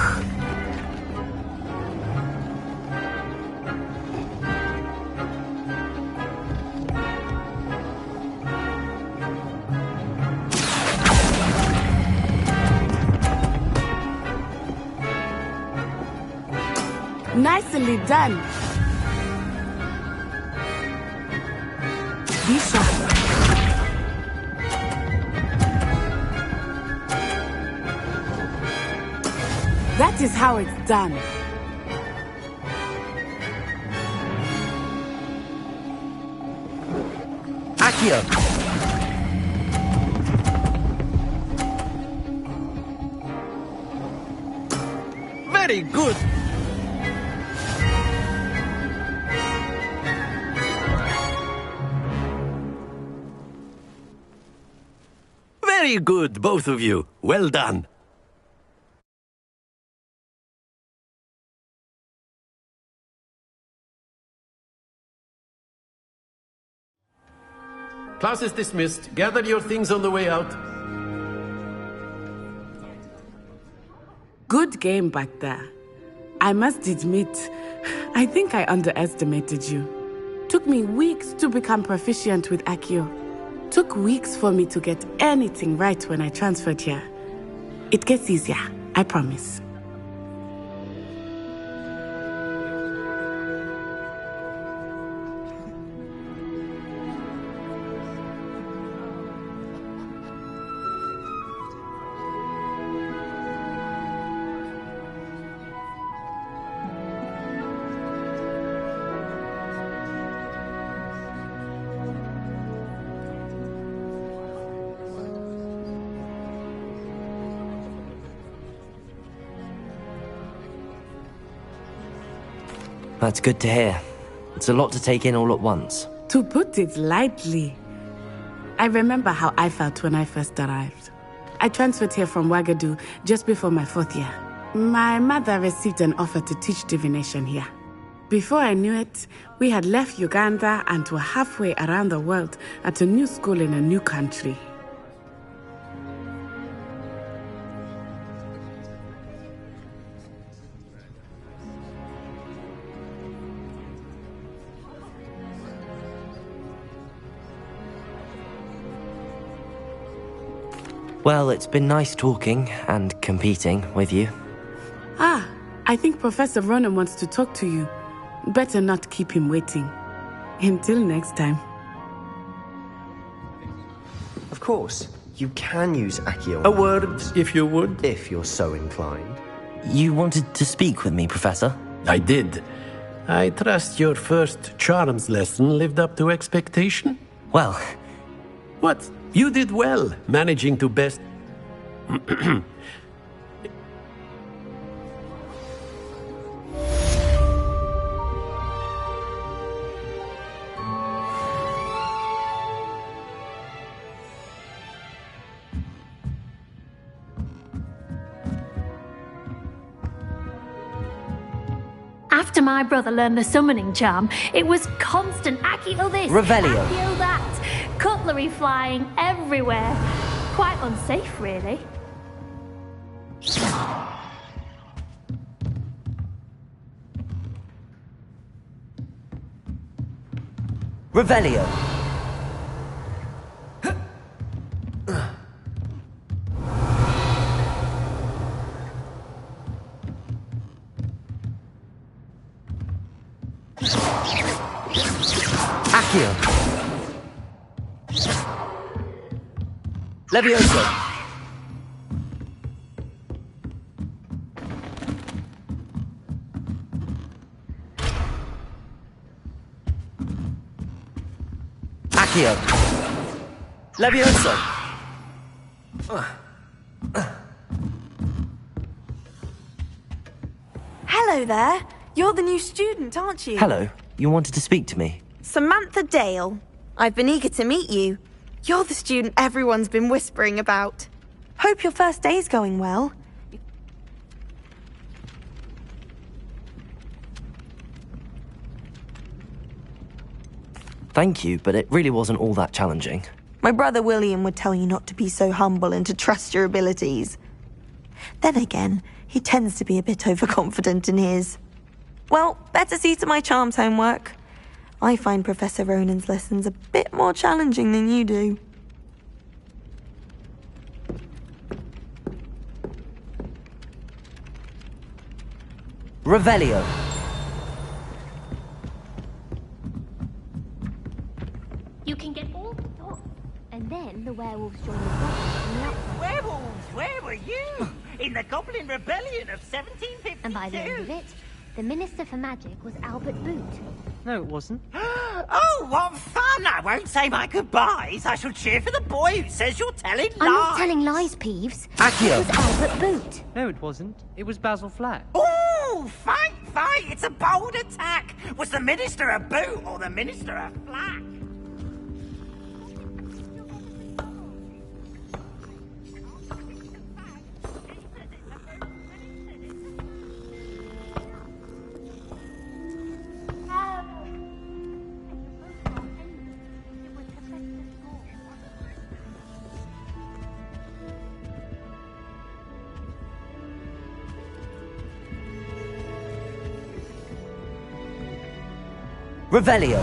Nicely done. Be sharp. That is how it's done. Accio. Very good. Very good, both of you. Well done. Class is dismissed. Gather your things on the way out. Good game back there. I must admit, I think I underestimated you. Took me weeks to become proficient with Accio. Took weeks for me to get anything right when I transferred here. It gets easier, I promise. That's good to hear. It's a lot to take in all at once. To put it lightly, I remember how I felt when I first arrived. I transferred here from Wagadu just before my 4th year. My mother received an offer to teach divination here. Before I knew it, we had left Uganda and were halfway around the world at a new school in a new country. Well, it's been nice talking and competing with you. Ah, I think Professor Ronan wants to talk to you. Better not keep him waiting. Until next time. Of course, you can use Accio. A word, if you would. If you're so inclined. You wanted to speak with me, Professor? I did. I trust your first charms lesson lived up to expectation? Well... What? You did well, managing to best... After my brother learned the summoning charm, it was constant Accio this, Revelio. Accio that, cutlery flying everywhere. Quite unsafe, really. Revelio. Accio. Levioso. Accio! Levioso! Hello there. You're the new student, aren't you? Hello, you wanted to speak to me? Samantha Dale. I've been eager to meet you. You're the student everyone's been whispering about. Hope your first day's going well. Thank you, but it really wasn't all that challenging. My brother William would tell you not to be so humble and to trust your abilities. Then again, he tends to be a bit overconfident in his. Well, better see to my charms homework. I find Professor Ronan's lessons a bit more challenging than you do. Revelio! You can get all the dots, and then the werewolves join the dots on the outside. Werewolves, where were you? In the Goblin Rebellion of 1752? And by the end of it, the Minister for Magic was Albert Boot. No, it wasn't. Oh, what fun! I won't say my goodbyes. I shall cheer for the boy who says you're telling lies. I'm not telling lies, Peeves. Accio! It was Albert Boot. No, it wasn't. It was Basil Flack. Oh, fight, fight! It's a bold attack. Was the Minister a boot or the Minister a flack? Revelio!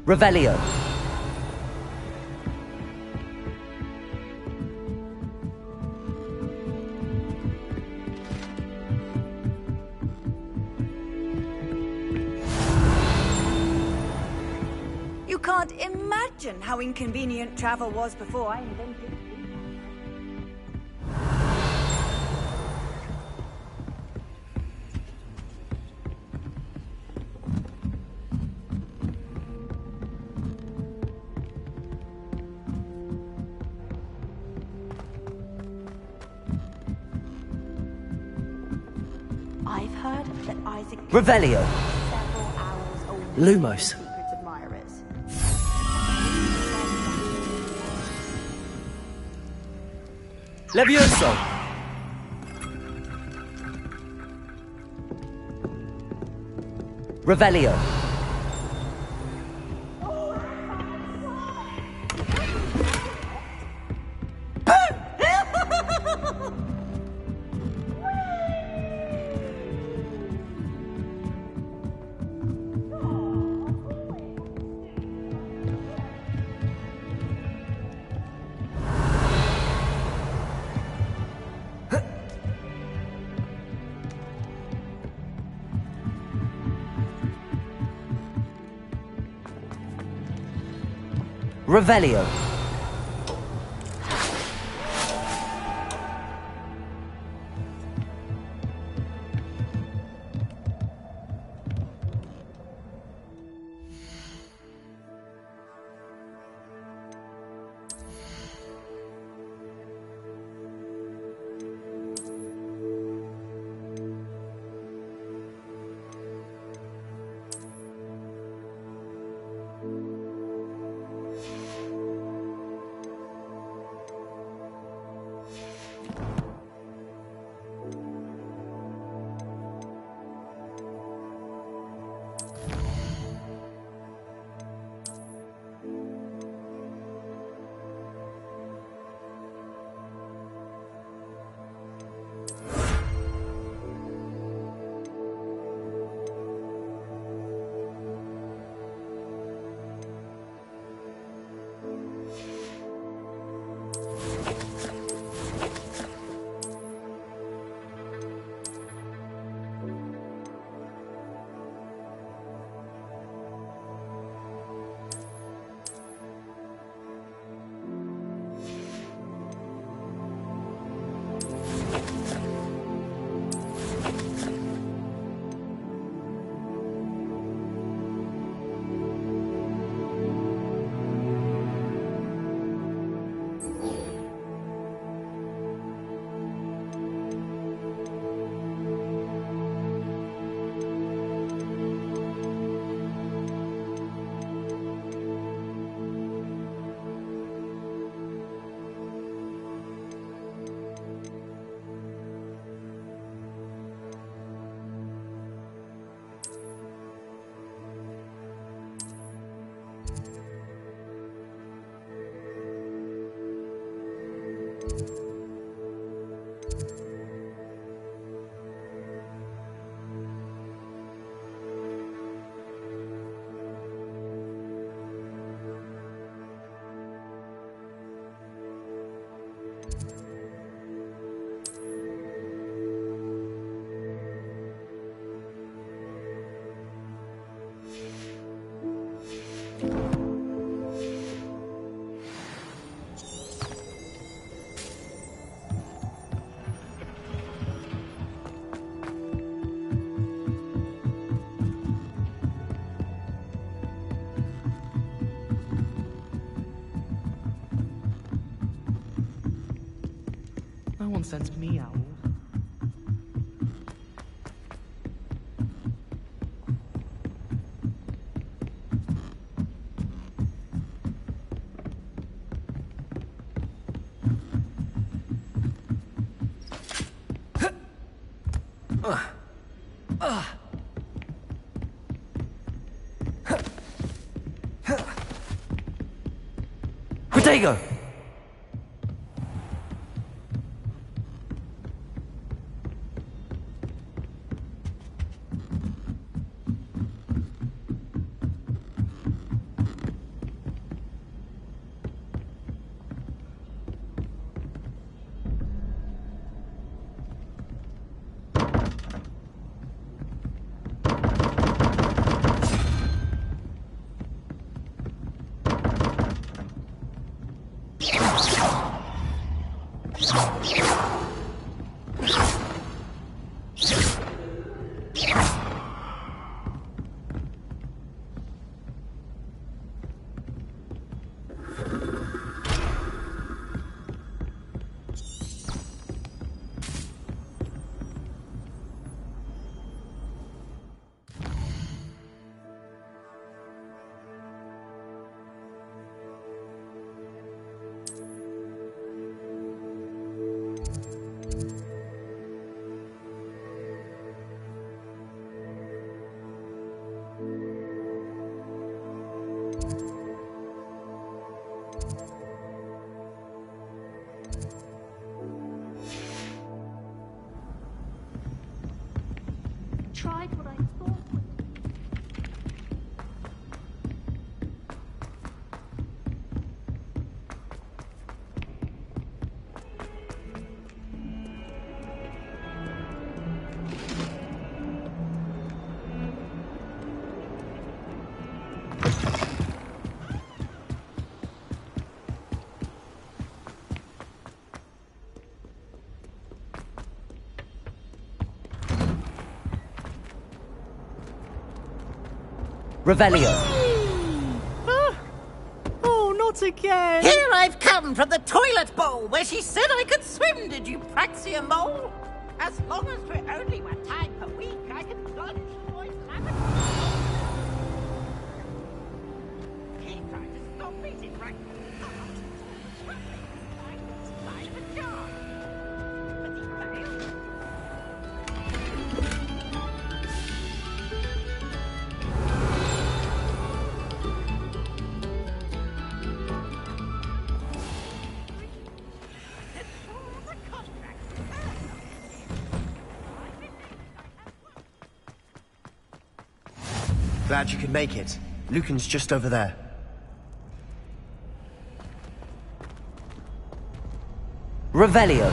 Revelio! You can't imagine how inconvenient travel was before I invented it. I've heard that Isaac... Revelio! ...several hours older Lumos. than secret admirers. Levioso! Revelio! Revelio! nonsense meow. Protego! Tried what I thought. Revelio. Oh, not again! Here I've come from the toilet bowl where she said I could swim, did you praxia mole? As long as we're only one time per week, I can plunge the boy's lavatory. Keep trying to stop me, did right? Side of a jar. But he failed. Glad you could make it. Lucan's just over there. Revelio.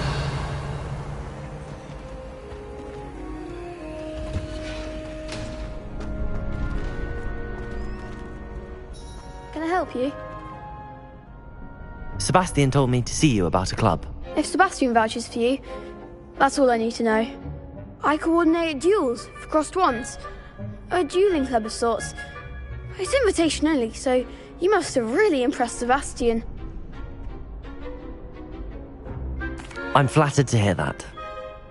Can I help you? Sebastian told me to see you about a club. If Sebastian vouches for you, that's all I need to know. I coordinate duels for crossed wands. A dueling club of sorts. It's invitation only, so you must have really impressed Sebastian. I'm flattered to hear that.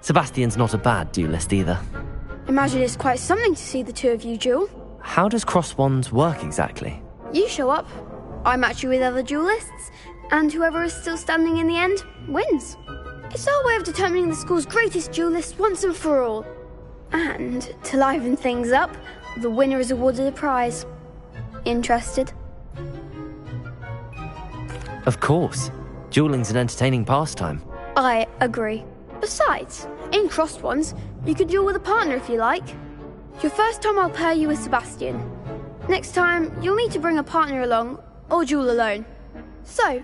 Sebastian's not a bad duelist either. Imagine it's quite something to see the two of you duel. How does cross wands work exactly? You show up, I match you with other duelists, and whoever is still standing in the end wins. It's our way of determining the school's greatest duelist once and for all. And, to liven things up, the winner is awarded a prize. Interested? Of course. Dueling's an entertaining pastime. I agree. Besides, in crossed ones, you could duel with a partner if you like. Your first time I'll pair you with Sebastian. Next time, you'll need to bring a partner along, or duel alone. So,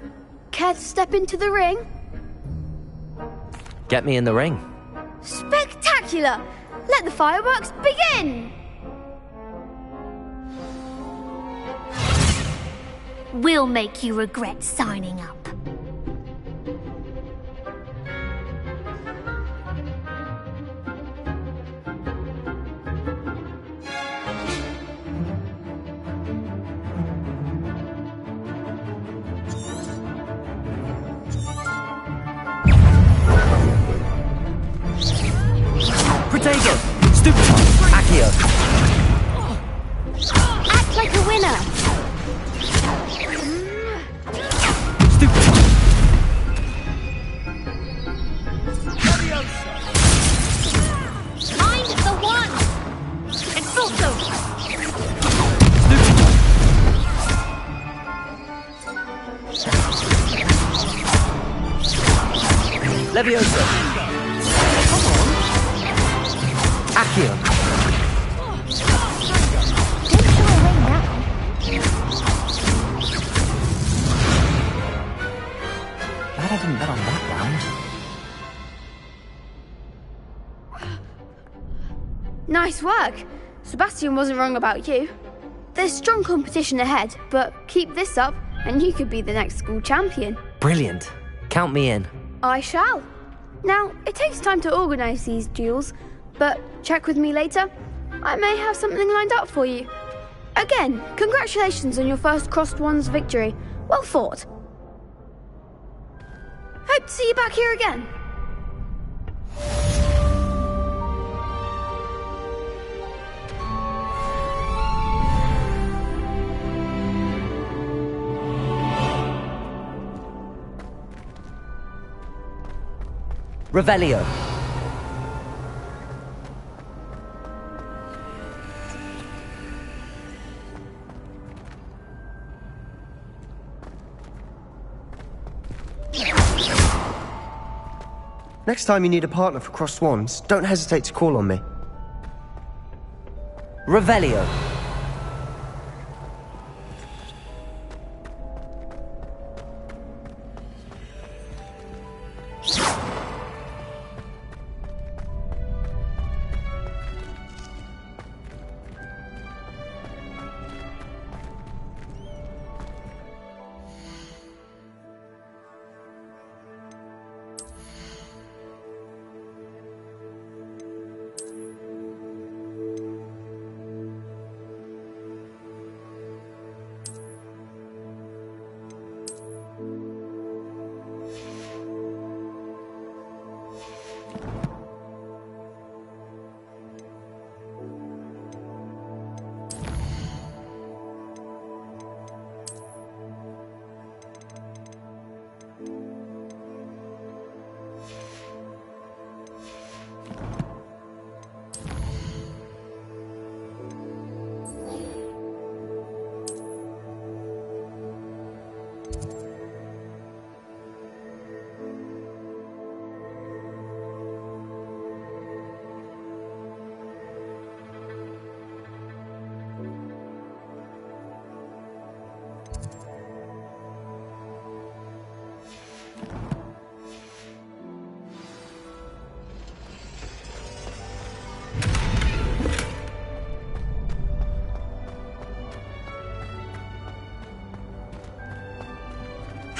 care to step into the ring? Get me in the ring. Spectacular! Let the fireworks begin! We'll make you regret signing up. Stratego! Stupid! Accio! Act like a winner! Mind the one! Expulso! Leviosa! Accio! Glad I didn't bet on that round. Nice work. Sebastian wasn't wrong about you. There's strong competition ahead, but keep this up and you could be the next school champion. Brilliant. Count me in. I shall. Now, it takes time to organise these duels, but check with me later. I may have something lined up for you. Again, congratulations on your first Crossed Wands victory. Well fought. Hope to see you back here again. Revelio. Next time you need a partner for Crossed Wands, don't hesitate to call on me. Revelio.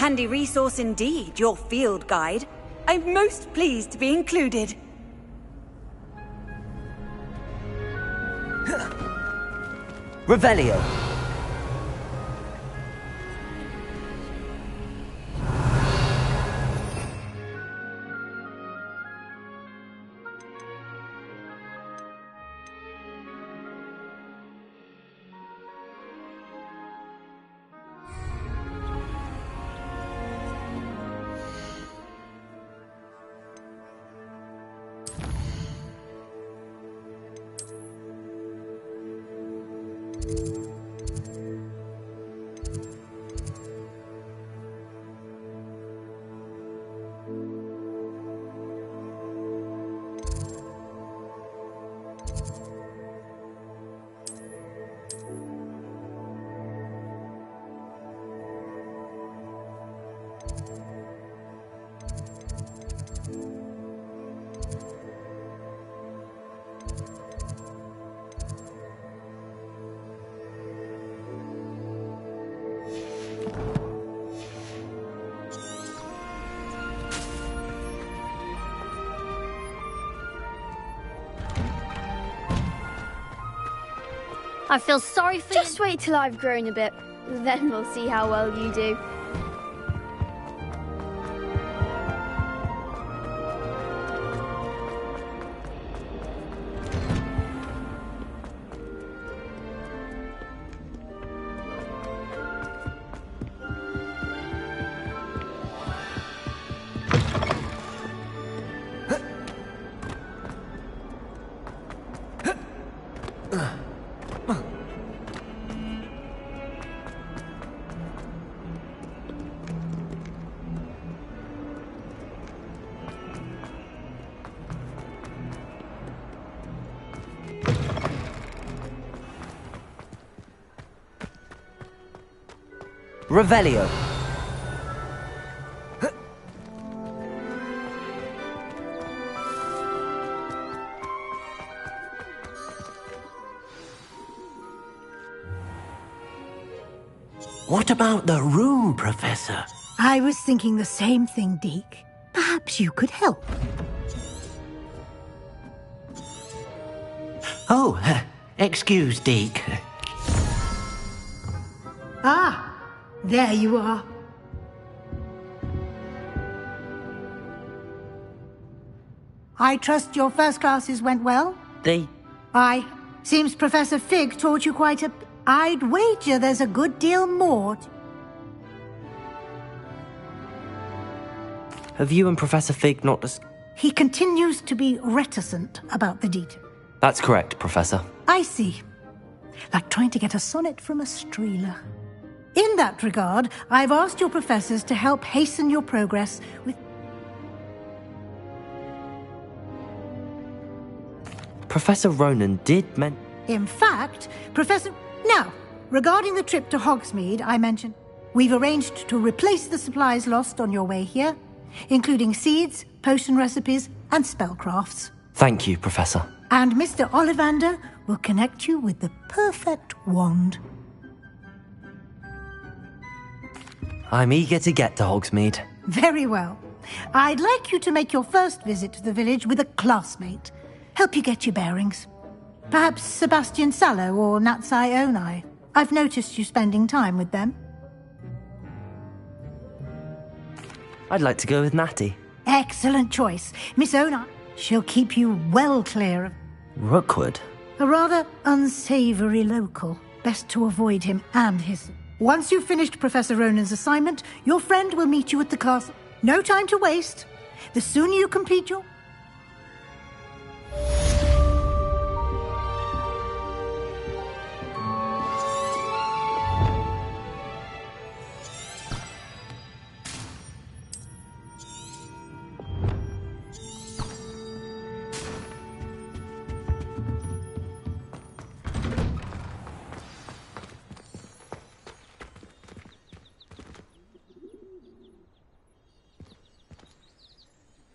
Handy resource indeed, your field guide. I'm most pleased to be included. Revelio. I feel sorry for Just wait till I've grown a bit. Then we'll see how well you do. Revelio. What about the room, Professor? I was thinking the same thing, Deke. Perhaps you could help. Oh, excuse, Deke. Ah, there you are. I trust your first classes went well? Seems Professor Fig taught you quite a... I'd wager there's a good deal more. Have you and Professor Fig not He continues to be reticent about the detail. That's correct, Professor. I see. Like trying to get a sonnet from a streeler. In that regard, I've asked your professors to help hasten your progress with... Professor Ronan did In fact, Professor... Now, regarding the trip to Hogsmeade I mentioned, we've arranged to replace the supplies lost on your way here, including seeds, potion recipes, and spellcrafts. Thank you, Professor. And Mr. Ollivander will connect you with the perfect wand. I'm eager to get to Hogsmeade. Very well. I'd like you to make your first visit to the village with a classmate. Help you get your bearings. Perhaps Sebastian Sallow or Natsai Onai. I've noticed you spending time with them. I'd like to go with Natty. Excellent choice. Miss Onai, she'll keep you well clear of... Rookwood? A rather unsavory local. Best to avoid him and his... Once you've finished Professor Ronan's assignment, your friend will meet you at the castle. No time to waste. The sooner you complete your...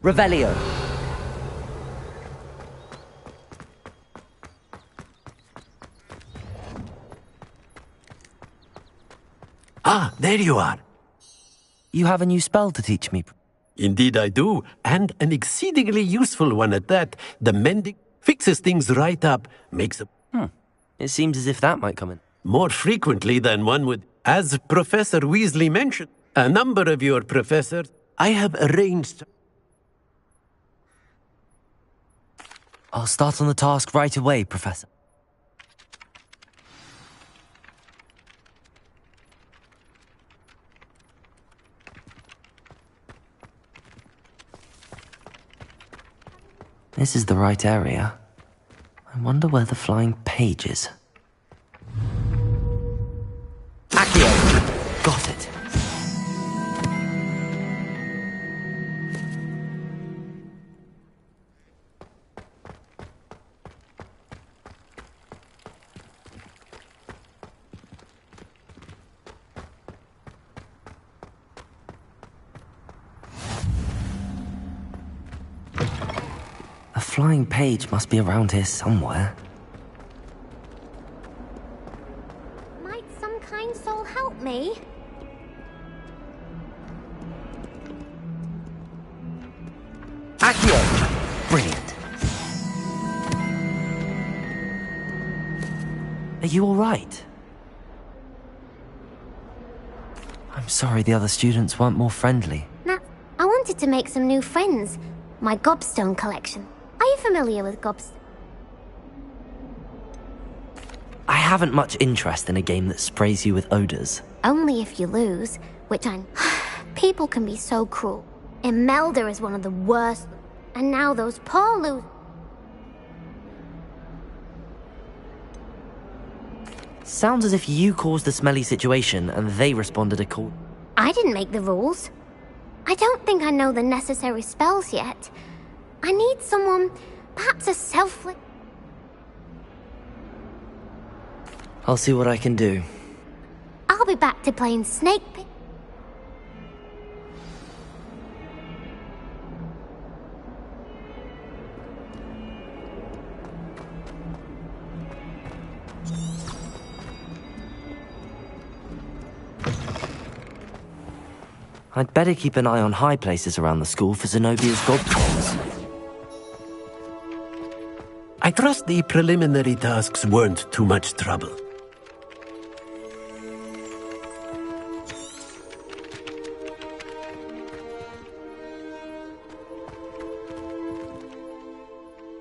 Revelio. Ah, there you are. You have a new spell to teach me. Indeed I do, and an exceedingly useful one at that. The mending fixes things right up, makes a... It seems as if that might come in. More frequently than one would. As Professor Weasley mentioned, a number of your professors, I have arranged... I'll start on the task right away, Professor. This is the right area. I wonder where the flying page is. Accio! Got it. The flying page must be around here somewhere. Might some kind soul help me? Accio! Brilliant. Are you all right? I'm sorry the other students weren't more friendly. Nah, I wanted to make some new friends. My gobstone collection. Are you familiar with gobstone? I haven't much interest in a game that sprays you with odors. Only if you lose, which I'm... People can be so cruel. Imelda is one of the worst. And now those poor Sounds as if you caused the smelly situation and they responded accordingly. I didn't make the rules. I don't think I know the necessary spells yet. I need someone, perhaps a self... I'll see what I can do. I'll be back to playing Snake Pit. I'd better keep an eye on high places around the school for Zenobia's goblins. I trust the preliminary tasks weren't too much trouble.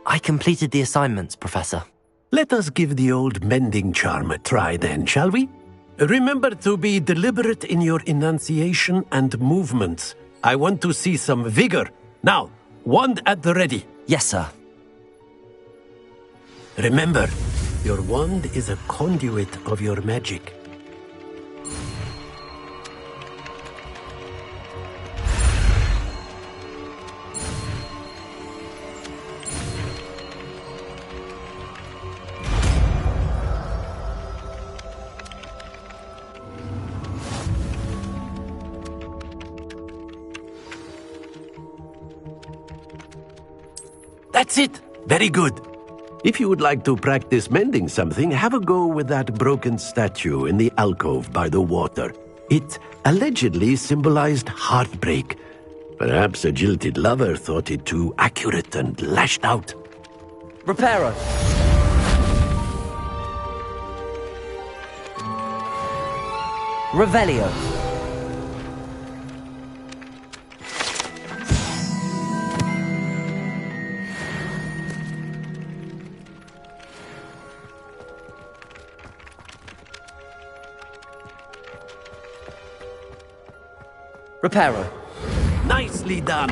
I completed the assignments, Professor. Let us give the old mending charm a try then, shall we? Remember to be deliberate in your enunciation and movements. I want to see some vigor. Now, wand at the ready. Yes, sir. Remember, your wand is a conduit of your magic. That's it! Very good. If you would like to practice mending something, have a go with that broken statue in the alcove by the water. It allegedly symbolized heartbreak. Perhaps a jilted lover thought it too accurate and lashed out. Reparo! Revelio! Reparo. Nicely done.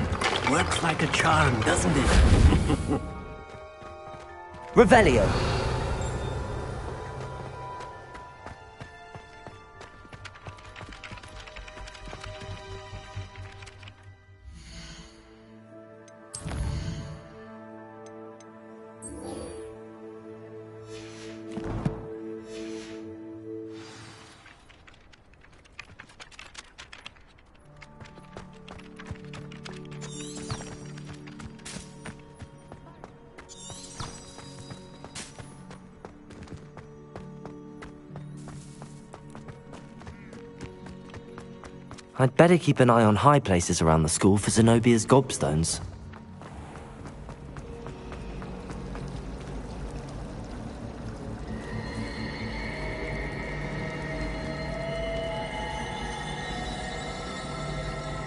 Works like a charm, doesn't it? Revelio. I'd better keep an eye on high places around the school for Zenobia's gobstones.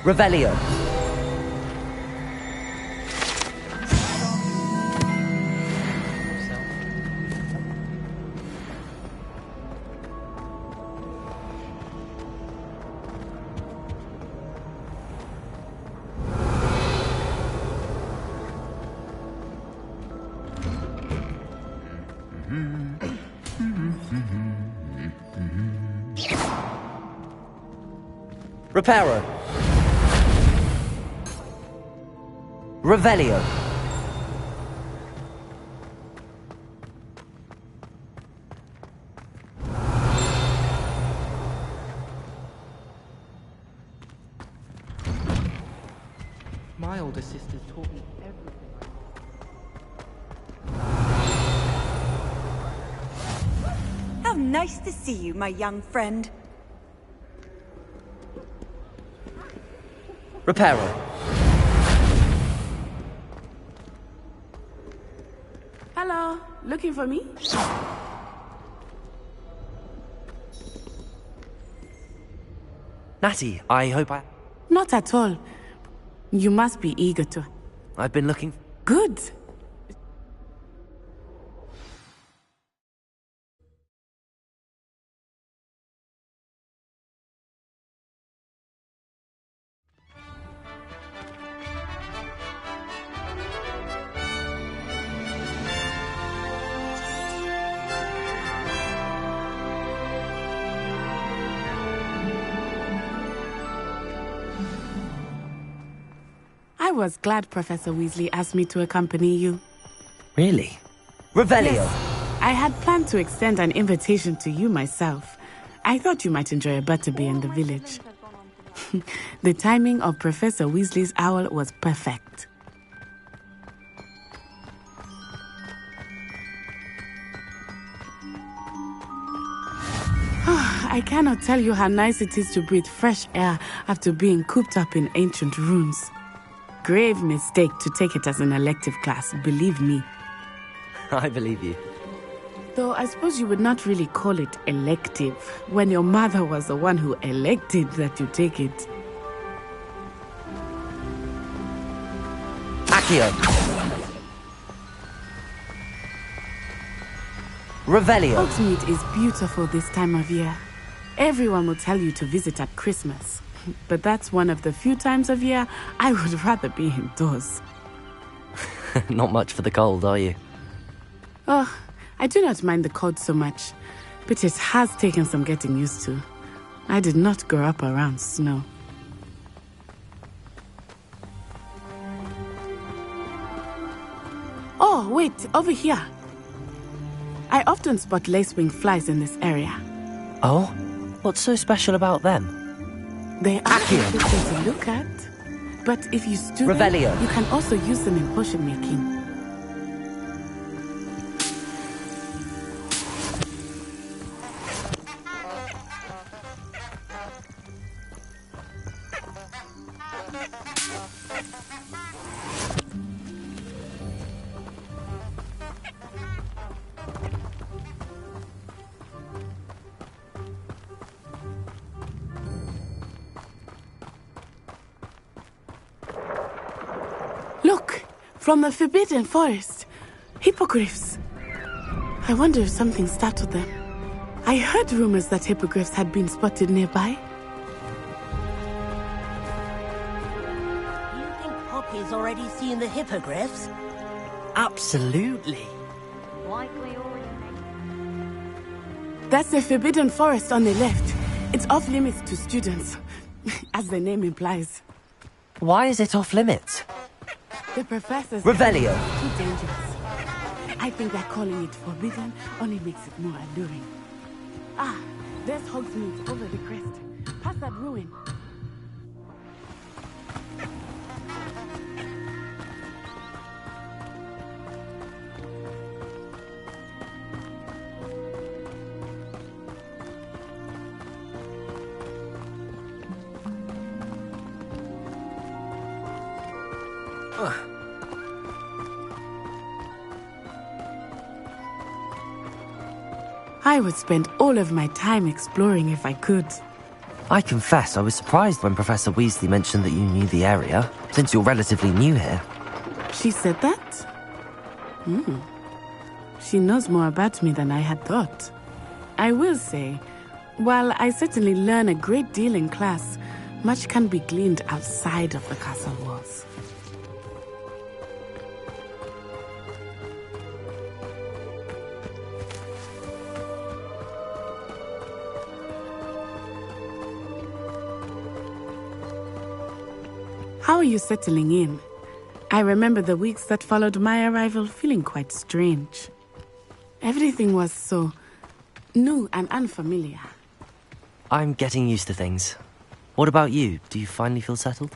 Revelio. Reparo. Revelio. My older sister taught me everything. How nice to see you, my young friend. Reparo. Hello, looking for me? Natty, I hope I... Not at all. You must be eager to... I've been looking... Good. was glad Professor Weasley asked me to accompany you. Really? Revelio! Yes, I had planned to extend an invitation to you myself. I thought you might enjoy a butterbeer in the village. The timing of Professor Weasley's owl was perfect. I cannot tell you how nice it is to breathe fresh air after being cooped up in ancient rooms. Grave mistake to take it as an elective class, believe me. I believe you. Though I suppose you would not really call it elective when your mother was the one who elected that you take it. Accio! Revelio! Hogsmeade is beautiful this time of year. Everyone will tell you to visit at Christmas. But that's one of the few times of year I would rather be indoors. Not much for the cold, are you? Oh, I do not mind the cold so much, but it has taken some getting used to. I did not grow up around snow. Oh, wait, over here. I often spot lacewing flies in this area. Oh? What's so special about them? They are interesting to look at, but if you stew them, Revelio. you can also use them in potion making. Look! From the Forbidden Forest. Hippogriffs. I wonder if something startled them. I heard rumors that hippogriffs had been spotted nearby. You think Poppy's already seen the hippogriffs? Absolutely. That's the Forbidden Forest on the left. It's off limits to students, as the name implies. Why is it off limits? The professors... Revelio. Too dangerous. I think that calling it forbidden only makes it more alluring. Ah, there's Hogsmeade over the crest. Past that ruin. I would spend all of my time exploring if I could. I confess I was surprised when Professor Weasley mentioned that you knew the area, since you're relatively new here. She said that? She knows more about me than I had thought. I will say, while I certainly learn a great deal in class, much can be gleaned outside of the castle walls. How are you settling in? I remember the weeks that followed my arrival feeling quite strange. Everything was so new and unfamiliar. I'm getting used to things. What about you? Do you finally feel settled?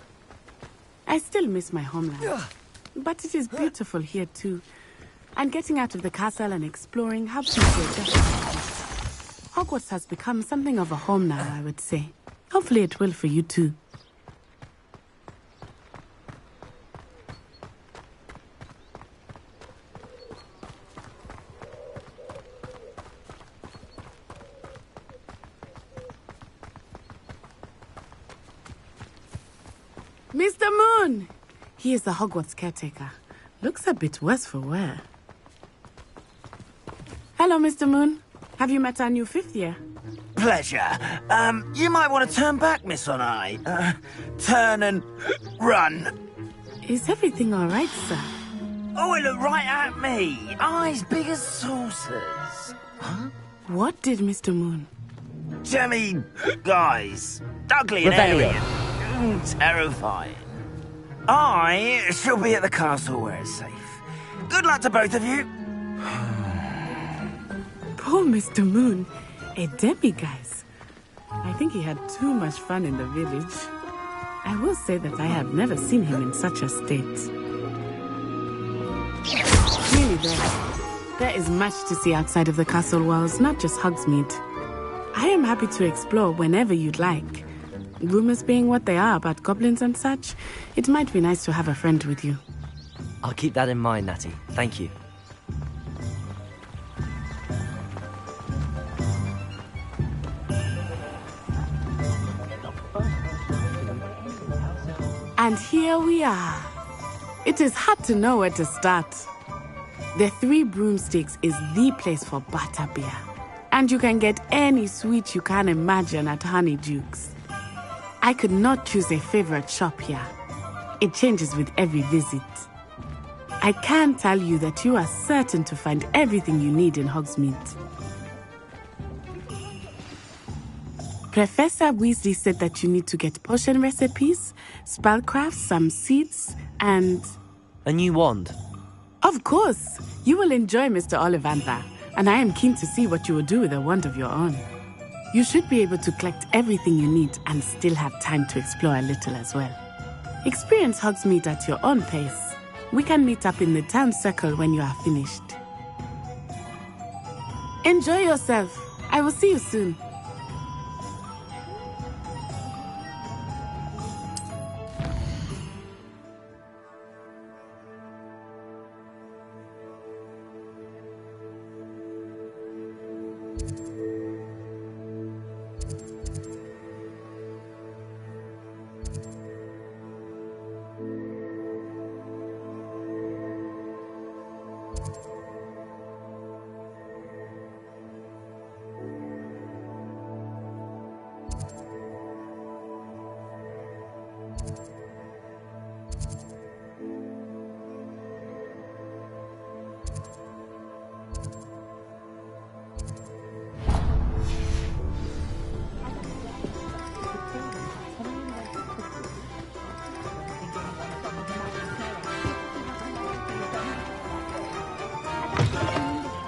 I still miss my homeland. But it is beautiful here too. And getting out of the castle and exploring helps me to adjust. Hogwarts has become something of a home now, I would say. Hopefully it will for you too. Mr. Moon! He is the Hogwarts caretaker. Looks a bit worse for wear. Hello, Mr. Moon. Have you met our new fifth year? Pleasure. You might want to turn back, Miss Onai. Turn and run. Is everything all right, sir? Oh, it looked right at me. Eyes big as saucers. Huh? What did Mr. Moon? Jemmy, guys. Ugly and Revelio. alien. Terrifying. I shall be at the castle where it's safe. Good luck to both of you. Poor Mr. Moon, a demiguise. I think he had too much fun in the village. I will say that I have never seen him in such a state. Really there is much to see outside of the castle walls, not just Hogsmeade. I am happy to explore whenever you'd like. Rumors being what they are about goblins and such, it might be nice to have a friend with you. I'll keep that in mind, Natty. Thank you. And here we are. It is hard to know where to start. The Three Broomsticks is the place for butterbeer. And you can get any sweet you can imagine at Honeydukes. I could not choose a favorite shop here. It changes with every visit. I can tell you that you are certain to find everything you need in Hogsmeade. Professor Weasley said that you need to get potion recipes, spellcrafts, some seeds, and... A new wand? Of course! You will enjoy Mr. Ollivander, and I am keen to see what you will do with a wand of your own. You should be able to collect everything you need and still have time to explore a little as well. Experience Hogsmeade at your own pace. We can meet up in the town circle when you are finished. Enjoy yourself. I will see you soon.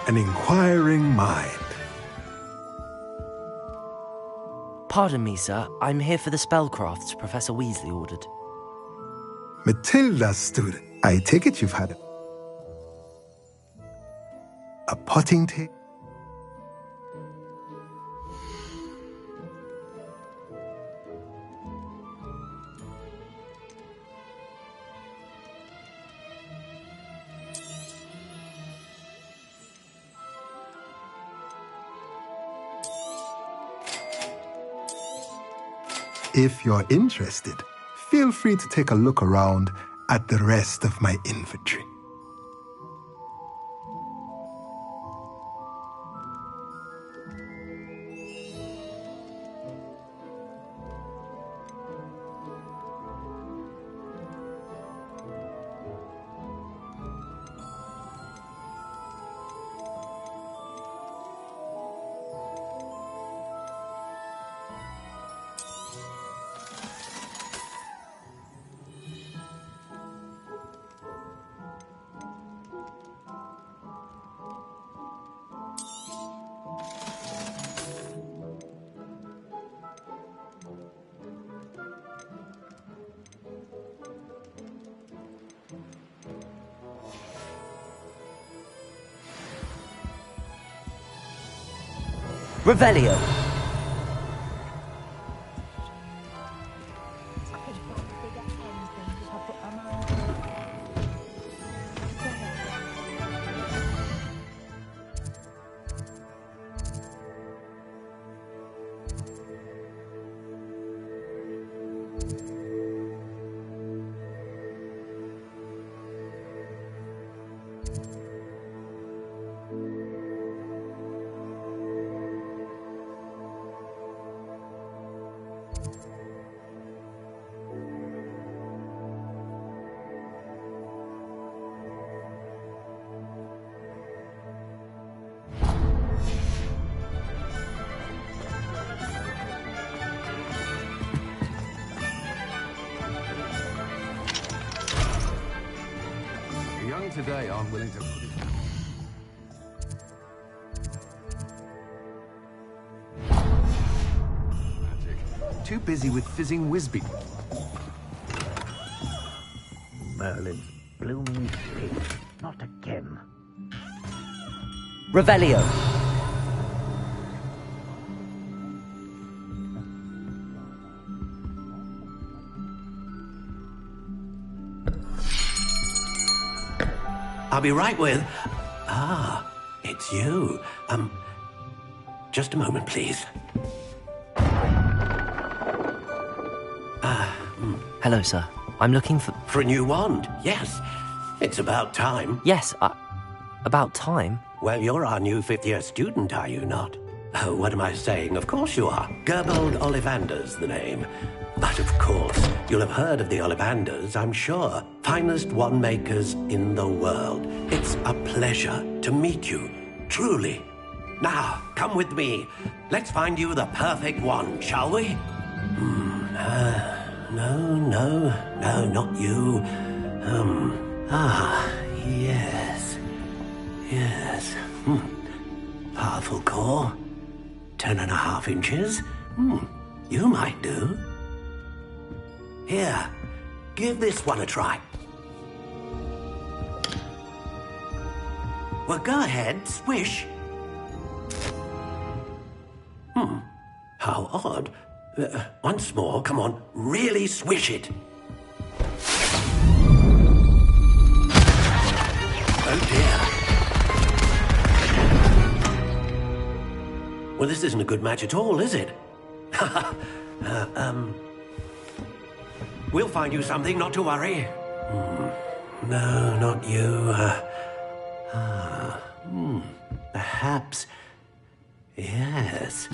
An inquiring mind. Pardon me, sir. I'm here for the spellcrafts Professor Weasley ordered. Matilda's student. I take it you've had a potting table. If you're interested, feel free to take a look around at the rest of my inventory. Revelio! today aren't willing to put it... Magic. Too busy with fizzing whizbee. Merlin, blooming pig. Not again. Revelio. I'll be right with... Ah, it's you. Just a moment, please. Hello, sir. I'm looking for... For a new wand, yes. It's about time. Yes, about time? Well, you're our new fifth-year student, are you not? Oh, what am I saying? Of course you are. Gerbold Ollivander's the name. But of course, you'll have heard of the Ollivanders, I'm sure. Finest wand makers in the world. It's a pleasure to meet you, truly. Now, come with me. Let's find you the perfect wand, shall we? No, not you. Yes. Powerful core. 10.5 inches. You might do. Here, give this one a try. Well, go ahead, swish. How odd. Once more, come on, really swish it. Oh dear. Well, this isn't a good match at all, is it? We'll find you something, not to worry. No, not you. Perhaps... Yes.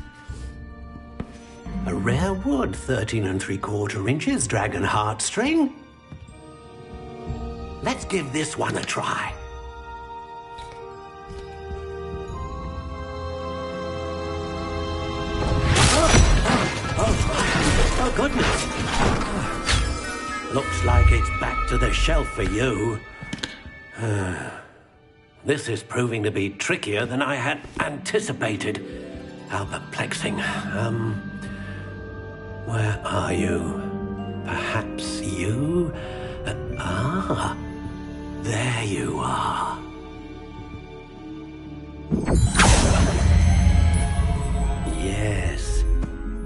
A rare wood, 13 3/4 inches, dragon heartstring. Let's give this one a try. Oh, goodness. Looks like it's back to the shelf for you. This is proving to be trickier than I had anticipated. How perplexing. Where are you? Perhaps you? There you are. Yes,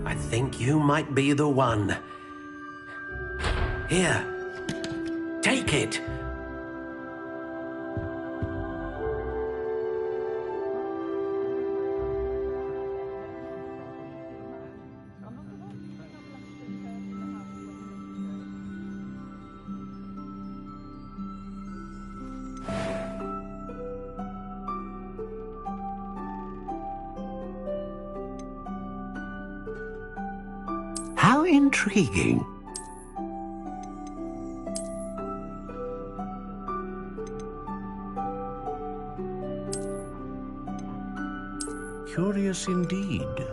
I think you might be the one. Here, take it. How intriguing. Curious indeed.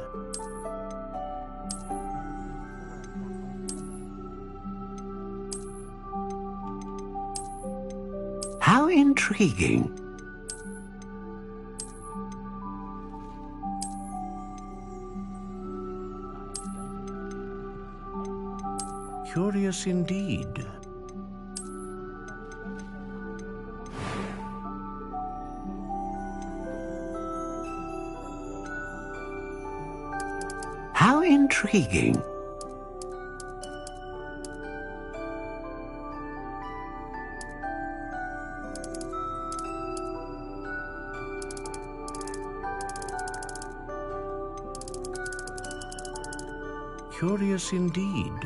How intriguing. Curious indeed. How intriguing. Curious indeed.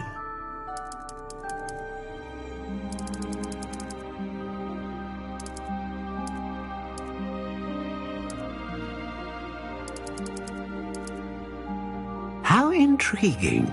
How intriguing.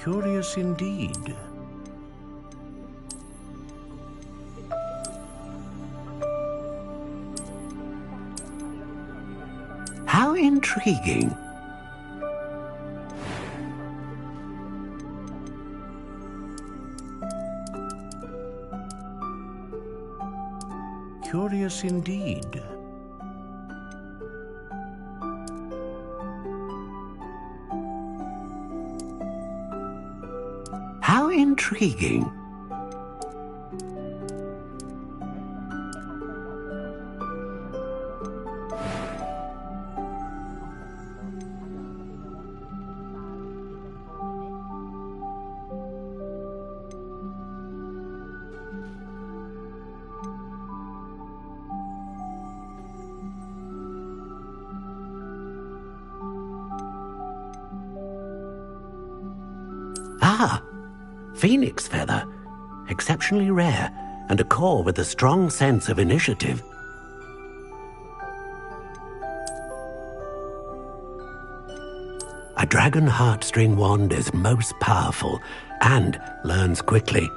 Curious indeed. How intriguing. Curious indeed. How intriguing. Ah, phoenix feather. Exceptionally rare, and a core with a strong sense of initiative. A dragon heartstring wand is most powerful and learns quickly.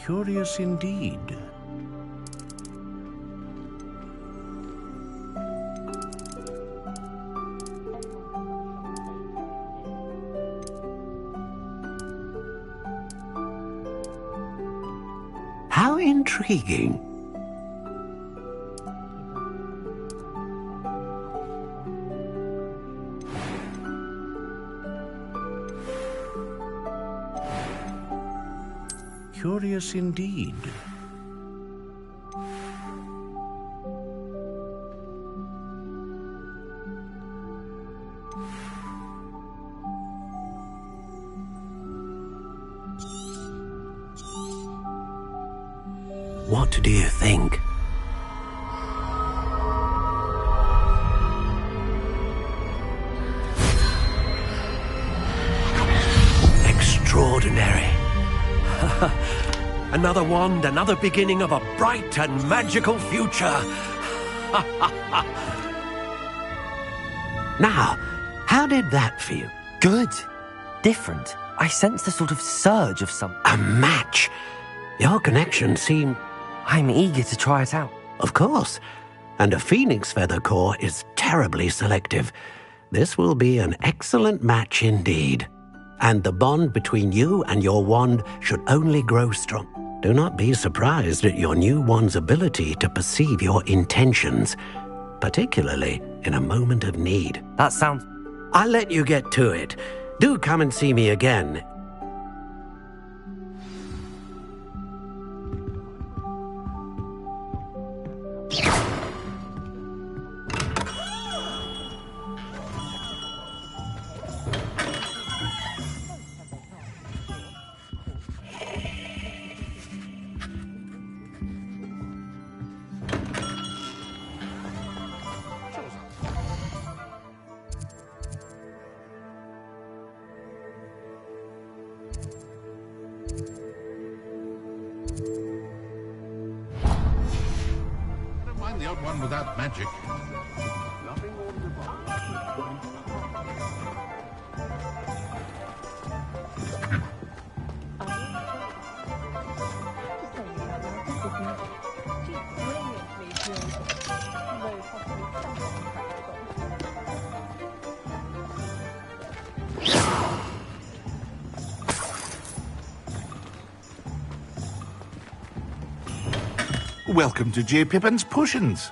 Curious indeed. How intriguing. Curious indeed. What do you think? Extraordinary. Another wand, another beginning of a bright and magical future. Now, how did that feel? Good. Different. I sensed a sort of surge of something. A match. Your connection seemed... I'm eager to try it out. Of course. And a phoenix feather core is terribly selective. This will be an excellent match indeed. And the bond between you and your wand should only grow strong. Do not be surprised at your new wand's ability to perceive your intentions, particularly in a moment of need. That sounds... I'll let you get to it. Do come and see me again. The odd one without magic. Welcome to J. Pippin's Potions.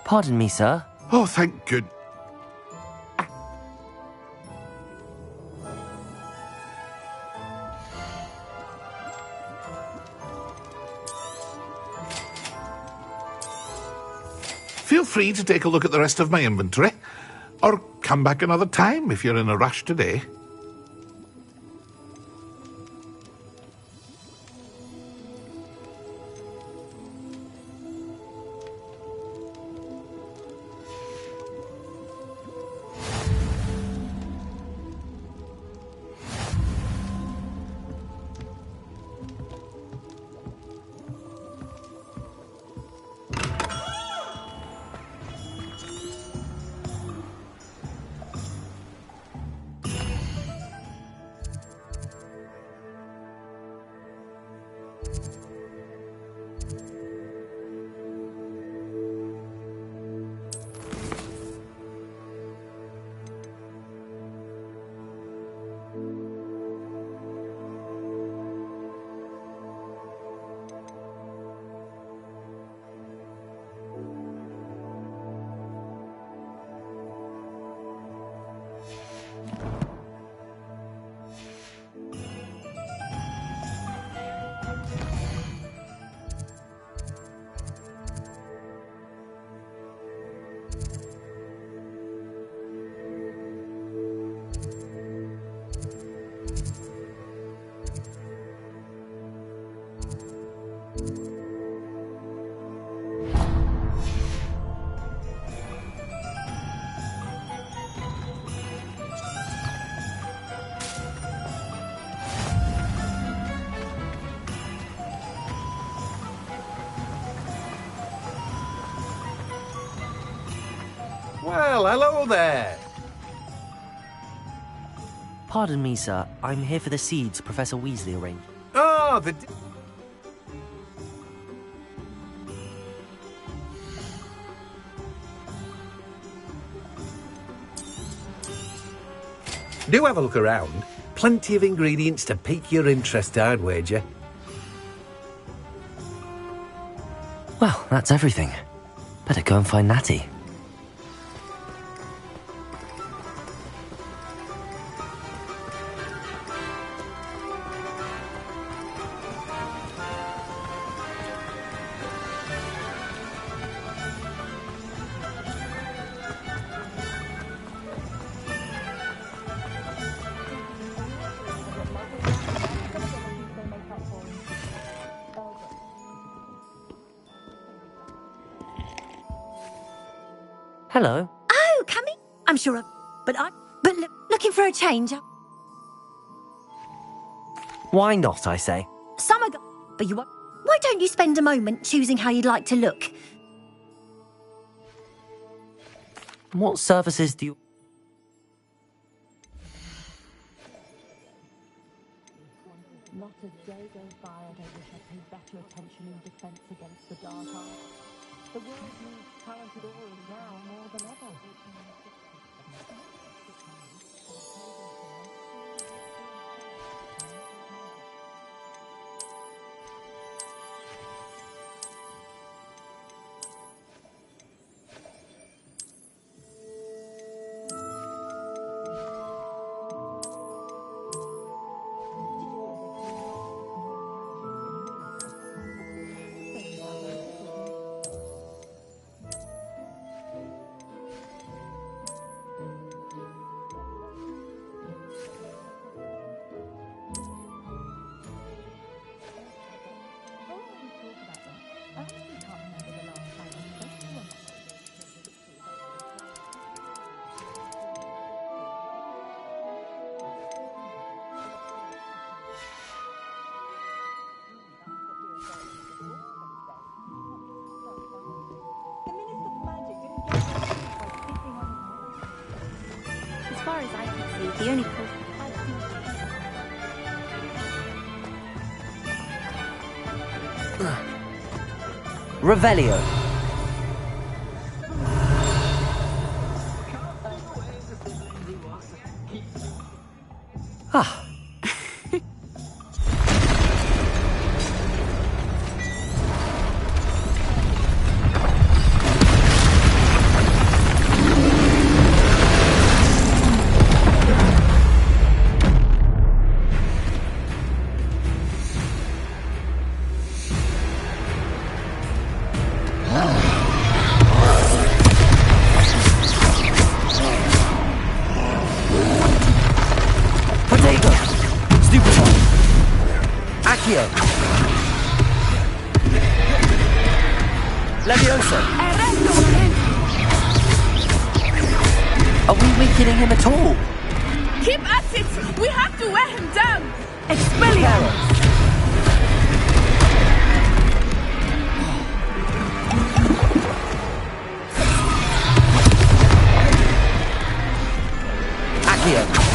Pardon me, sir. Oh, thank good. Feel free to take a look at the rest of my inventory, or come back another time if you're in a rush today. Well, hello there. Pardon me, sir. I'm here for the seeds Professor Weasley arranged. Oh, do have a look around. Plenty of ingredients to pique your interest, I'd wager. Well, that's everything. Better go and find Natty. Hello. Oh, coming? I'm sure looking for a change. Why not, I say? Summer but you won't. Why don't you spend a moment choosing how you'd like to look? What services do you... Not a day goes by and I wish I paid better attention in defense against the dark arts. The world needs talented auras now more than ever. As far as I can see, the only person Revelio. Ah. Accio! Levioso! Are we weakening him at all? Keep at it! We have to wear him down! Expelliarmus! Accio!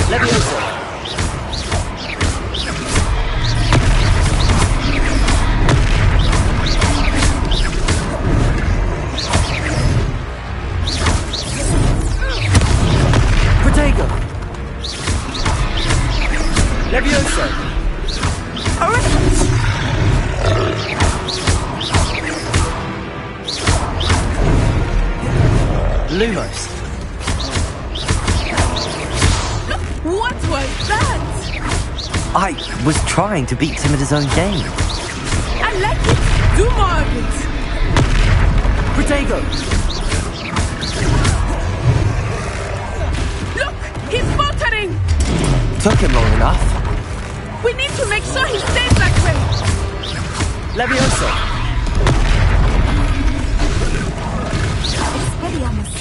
Levioso! Protego! Levioso! Lumos! What was that? I was trying to beat him at his own game. I like it! Do more of it! Protego! Look! He's faltering! Took him long enough. We need to make sure he stays that way! Levioso! Expelliarmus!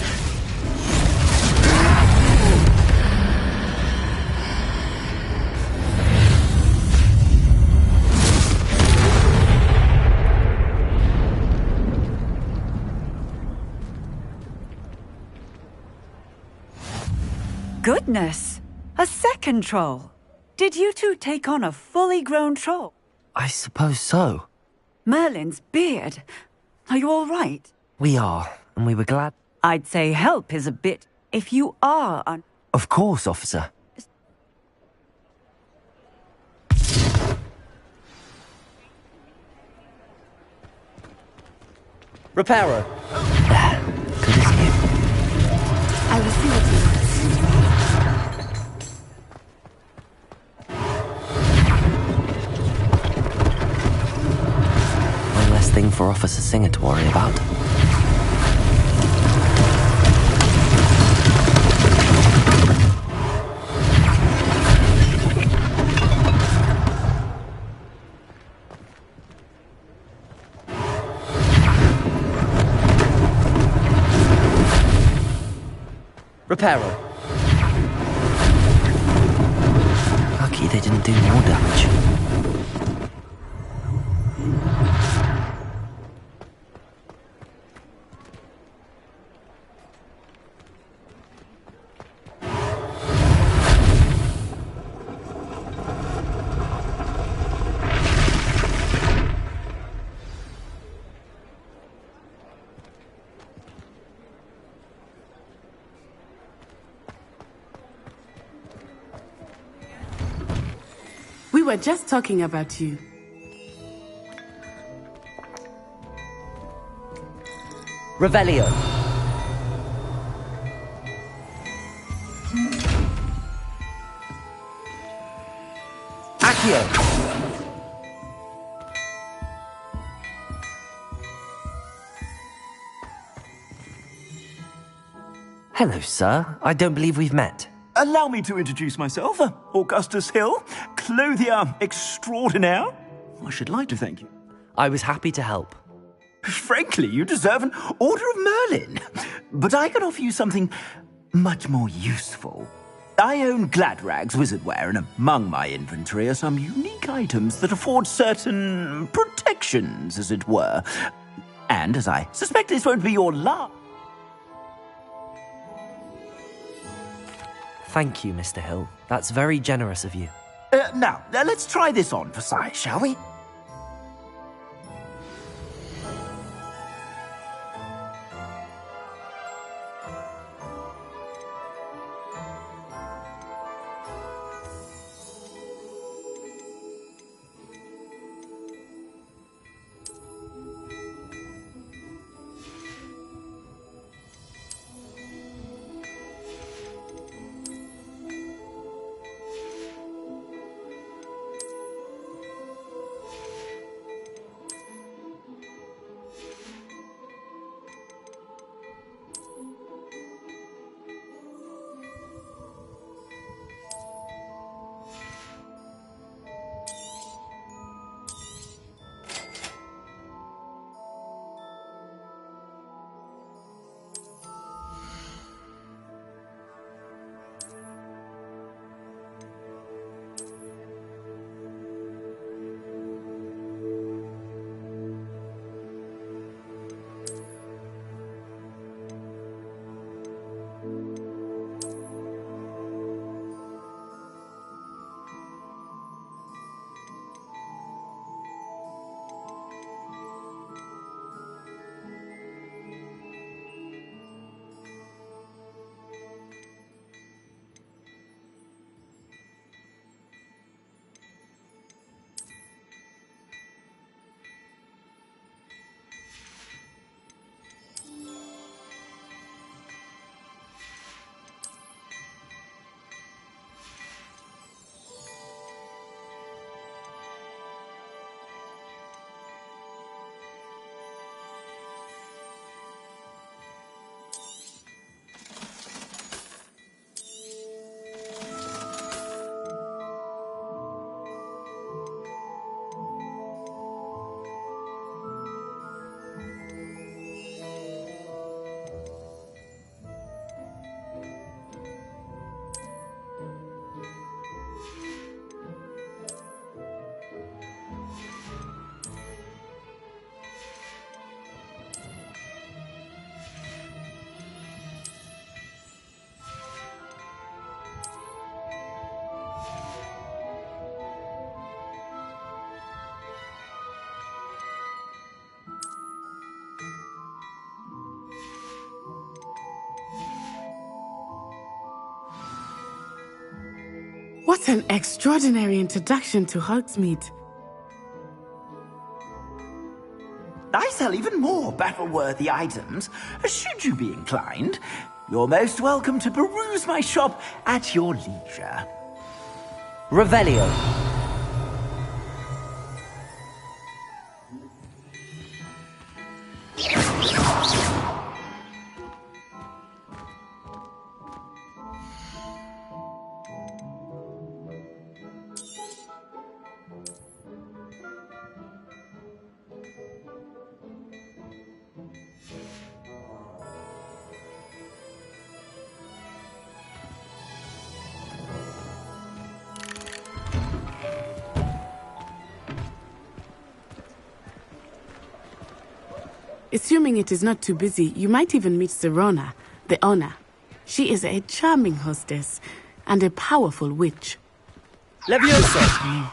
Goodness! A second troll! Did you two take on a fully grown troll? I suppose so. Merlin's beard. Are you all right? We are, and we were glad. I'd say help is a bit... If you are Of course, officer. Reparo. Good as new. I will see what he wants. One less thing for Officer Singer to worry about. Reparo. Lucky they didn't do more damage. We were just talking about you. Revelio. Accio. Hello, sir. I don't believe we've met. Allow me to introduce myself, Augustus Hill, clothier extraordinaire. I should like to thank you. I was happy to help. Frankly, you deserve an Order of Merlin. But I can offer you something much more useful. I own Gladrag's wizardware, and among my inventory are some unique items that afford certain protections, as it were. And as I suspect this won't be your last... Thank you, Mr. Hill. That's very generous of you. Now, let's try this on for size, shall we? What an extraordinary introduction to Hogsmeade. I sell even more battle-worthy items, should you be inclined. You're most welcome to peruse my shop at your leisure. Revelio. Assuming it is not too busy, you might even meet Sirona, the owner. She is a charming hostess and a powerful witch. Levioso.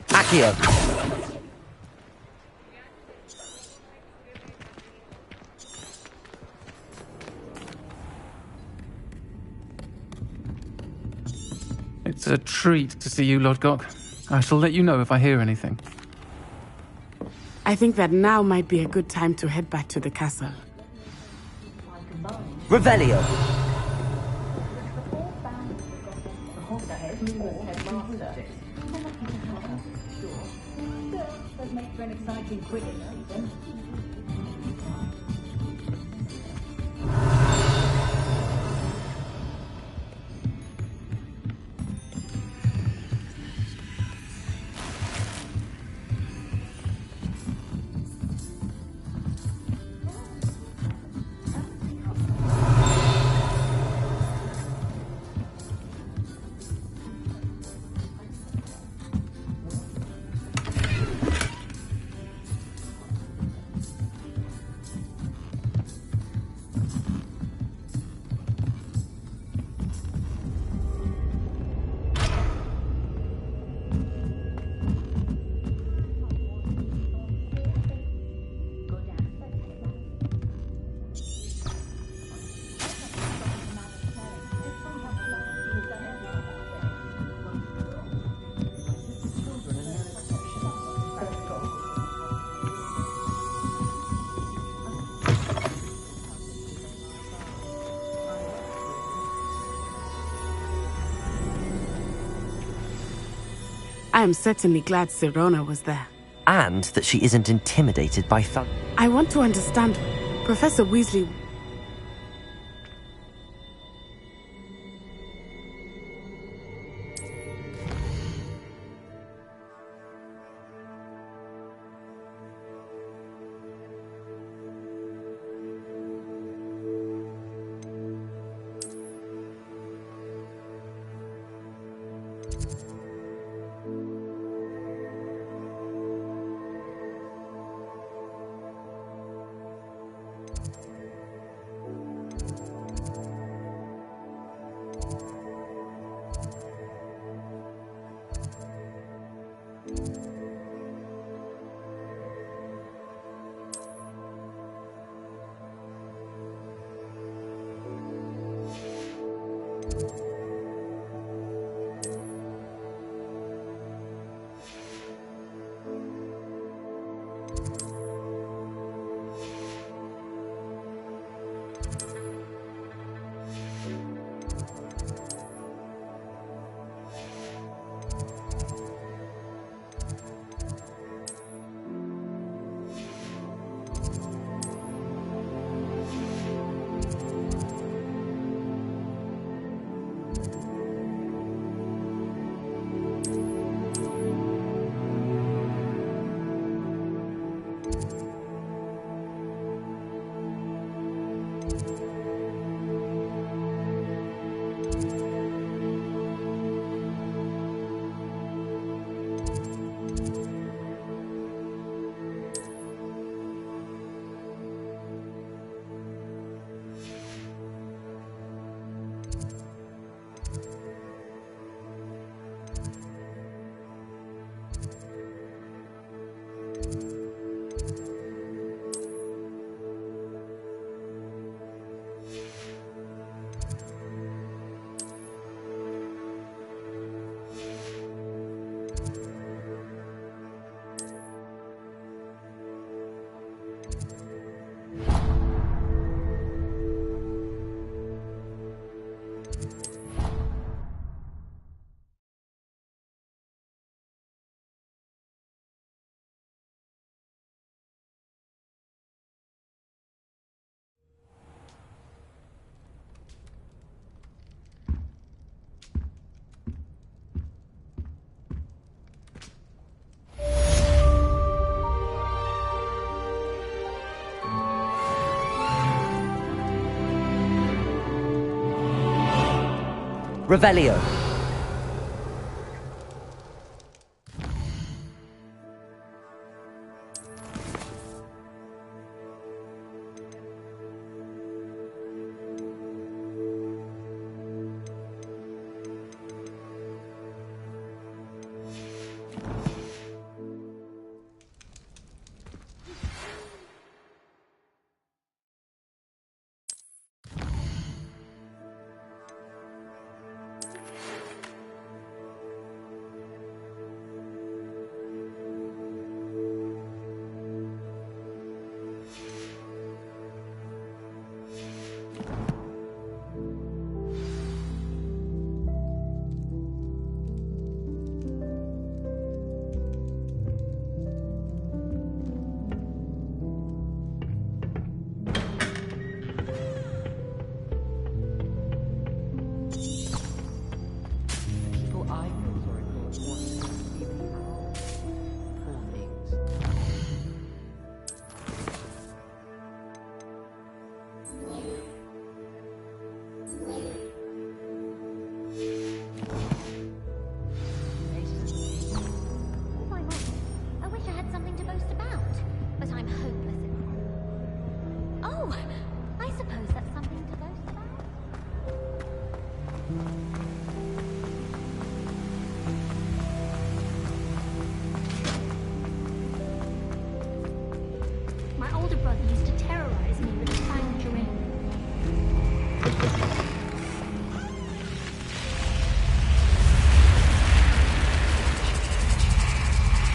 Accio. It's a treat to see you, Lodgok. I shall let you know if I hear anything. I think that now might be a good time to head back to the castle. Revelio. I am certainly glad Sirona was there. And that she isn't intimidated by I want to understand. Professor Weasley... Revelio.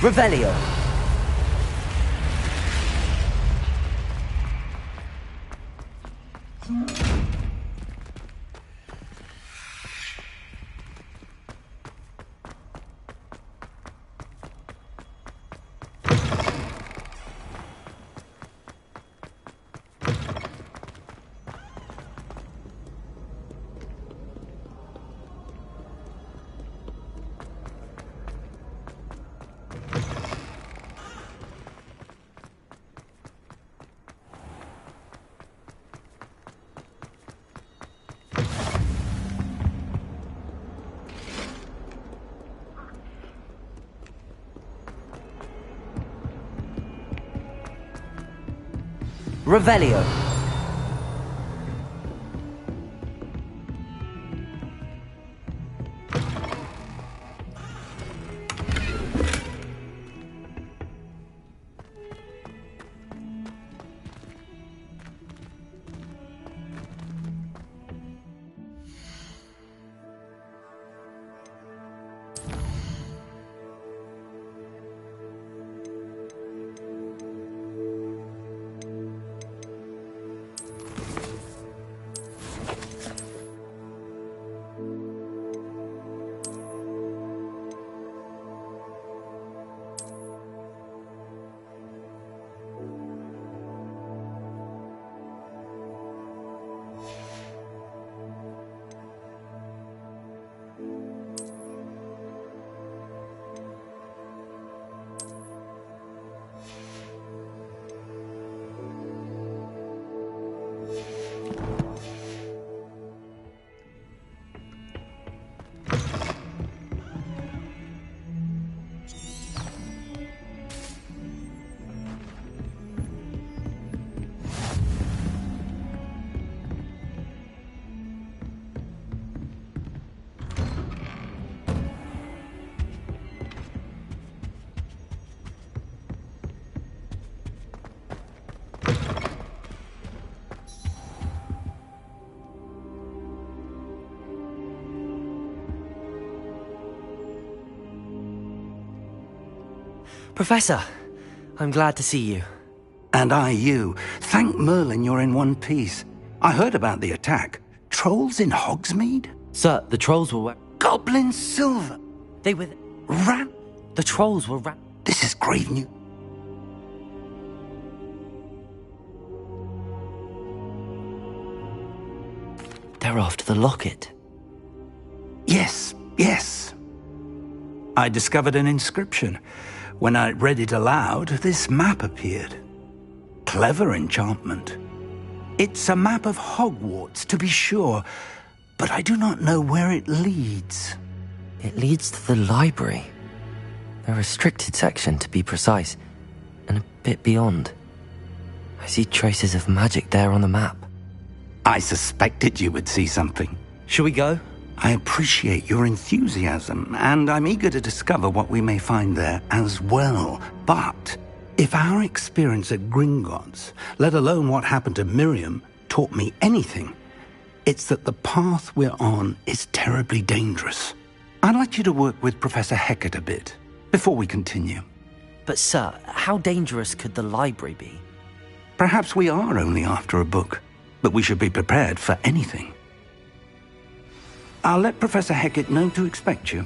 Revelio. Revelio. Professor, I'm glad to see you. And I you. Thank Merlin you're in one piece. I heard about the attack. Trolls in Hogsmeade? Sir, the trolls were... Goblin silver. They were... Ran. The trolls were... This is grave news. They're after the locket. Yes, yes. I discovered an inscription. When I read it aloud, this map appeared. Clever enchantment. It's a map of Hogwarts, to be sure, but I do not know where it leads. It leads to the library. The restricted section, to be precise, and a bit beyond. I see traces of magic there on the map. I suspected you would see something. Shall we go? I appreciate your enthusiasm, and I'm eager to discover what we may find there as well. But if our experience at Gringotts, let alone what happened to Miriam, taught me anything, it's that the path we're on is terribly dangerous. I'd like you to work with Professor Hecat a bit before we continue. But sir, how dangerous could the library be? Perhaps we are only after a book, but we should be prepared for anything. I'll let Professor Hecat know to expect you.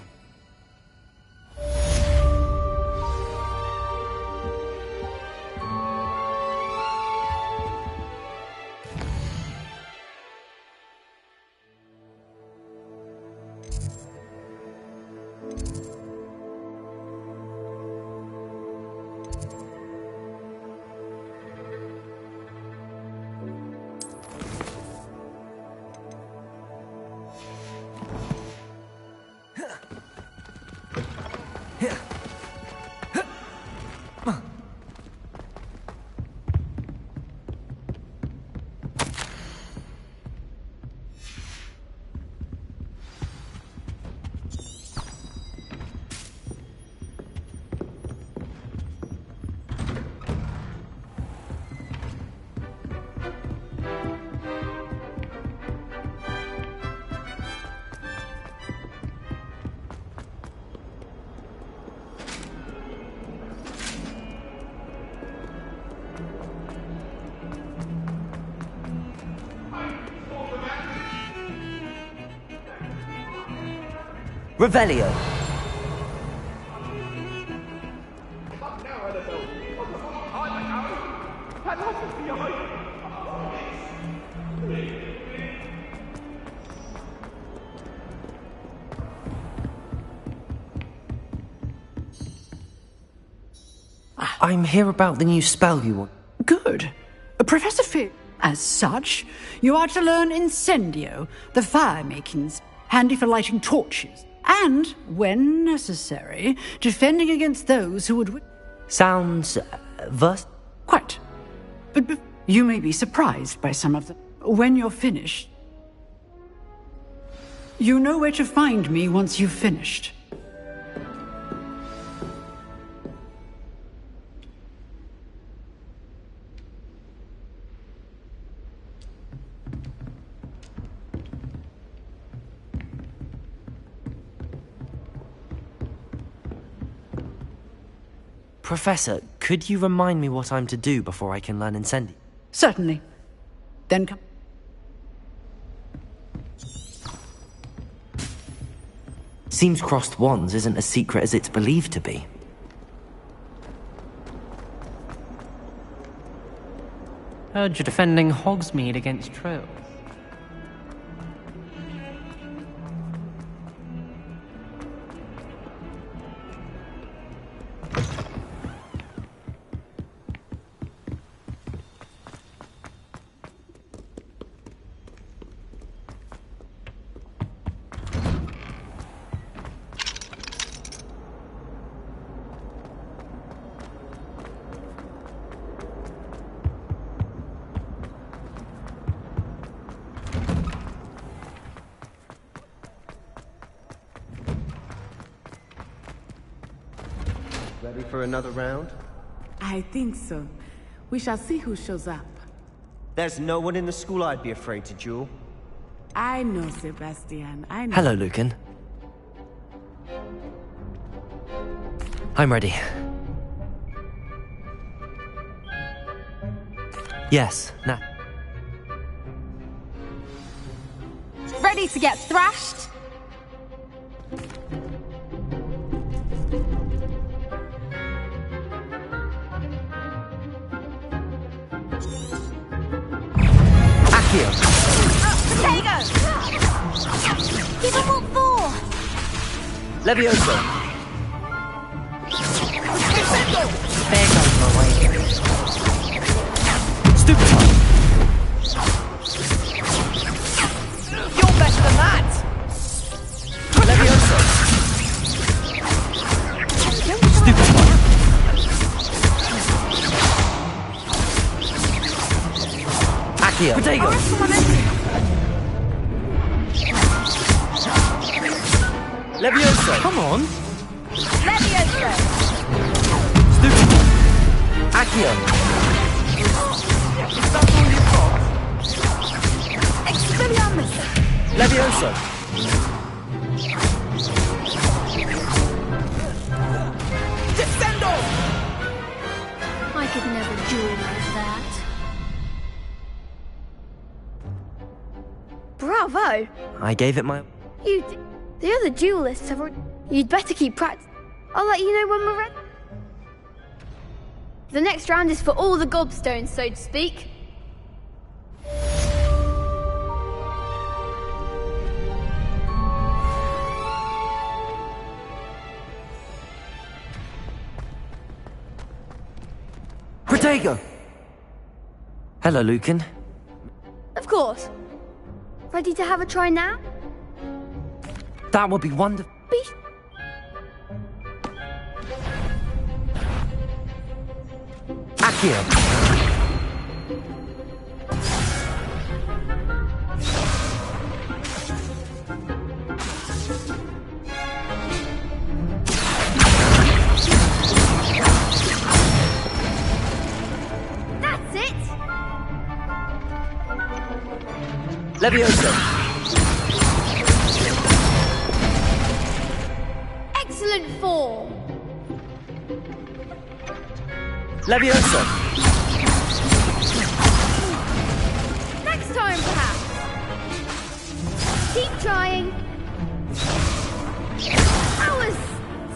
Revelio. I'm here about the new spell you want. Good. Professor Fick, as such, you are to learn Incendio, the fire-makings, handy for lighting torches, and, when necessary, defending against those who would... Sounds... verse? Quite. But you may be surprised by some of them. When you're finished... You know where to find me once you've finished. Professor, could you remind me what I'm to do before I can learn Incendi? Certainly. Then come... Seems crossed wands isn't as secret as it's believed to be. Heard you're defending Hogsmeade against trolls. Ready for another round? I think so. We shall see who shows up. There's no one in the school I'd be afraid to duel. I know, Sebastian. I know. Hello, Lucan. I'm ready. Yes, now. Ready to get thrashed? Accio. Potato! Give him what for? Levioso. There goes my way. Stupefy. You're better than that! Protego! Levioso! Come on! Levioso! Stupid! Accio! Is that all you've got? Expelliarmus! Levioso! Descendo! I could never duel like that. Bravo! I gave it my... The other duelists have already... You'd better keep practice. I'll let you know when we're ready. The next round is for all the gobstones, so to speak. Protego! Hello, Lucan. Of course. Ready to have a try now? That would be wonderful. Accio! That's it! Levioso! Excellent form! Levioso! Next time, perhaps! Keep trying! That was...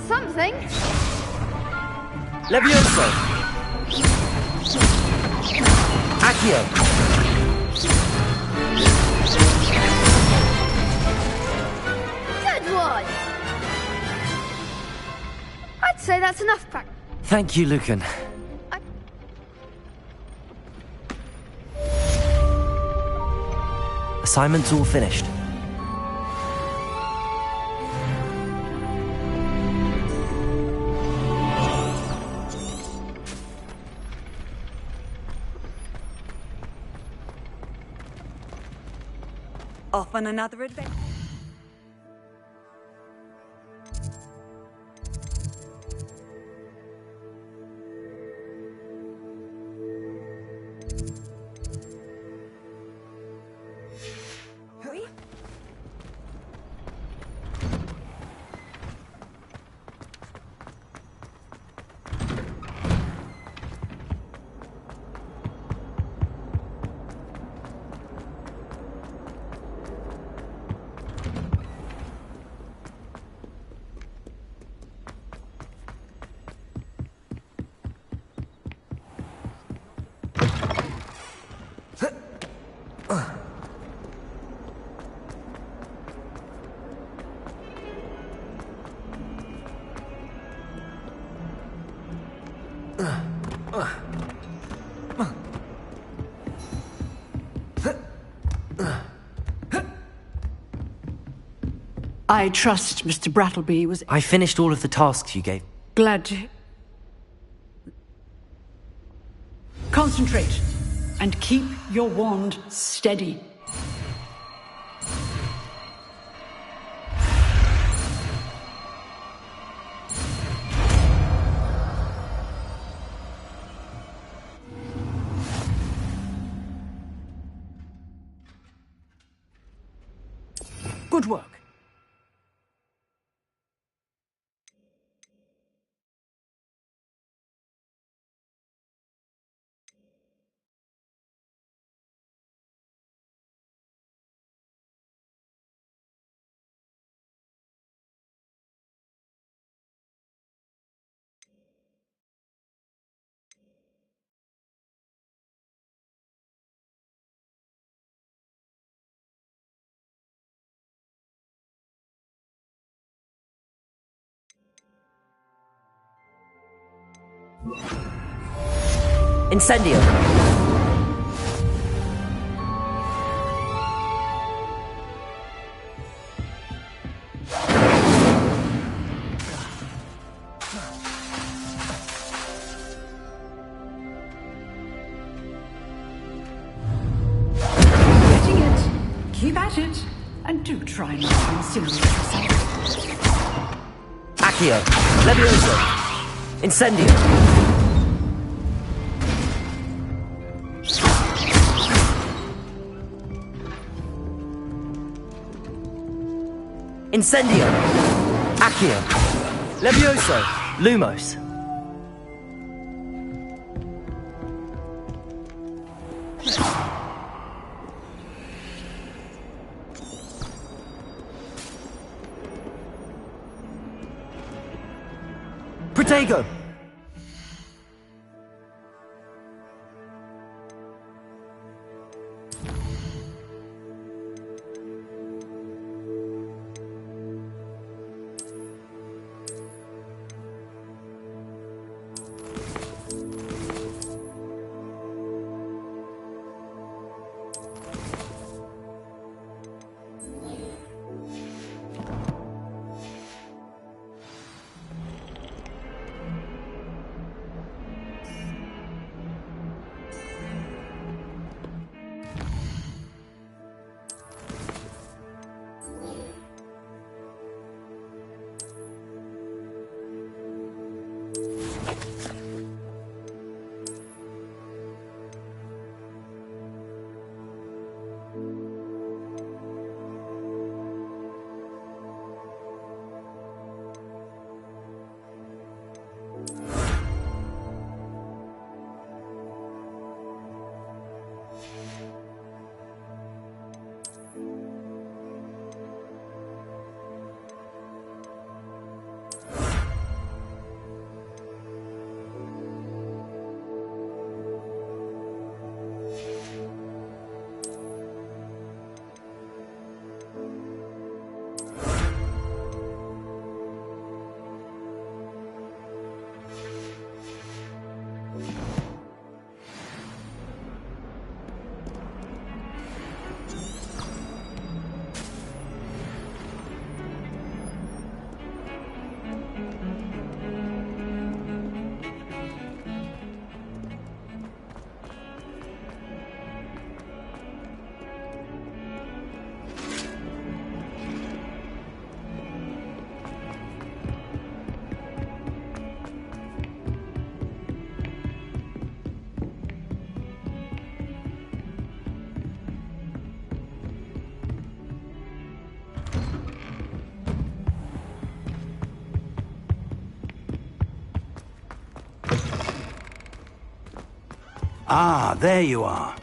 something! Levioso! Accio! Good one! I'd say that's enough practice. Thank you, Lucan. Assignment's all finished. Off on another adventure. I trust Mr. Brattleby was... I finished all of the tasks you gave. glad to... Concentrate and keep your wand steady. Good work. Incendio! Keep at it, and do try not to incinerate yourself. Accio! Levioso! Incendio! Incendio! Accio! Levioso! Lumos! Protego! Ah, there you are.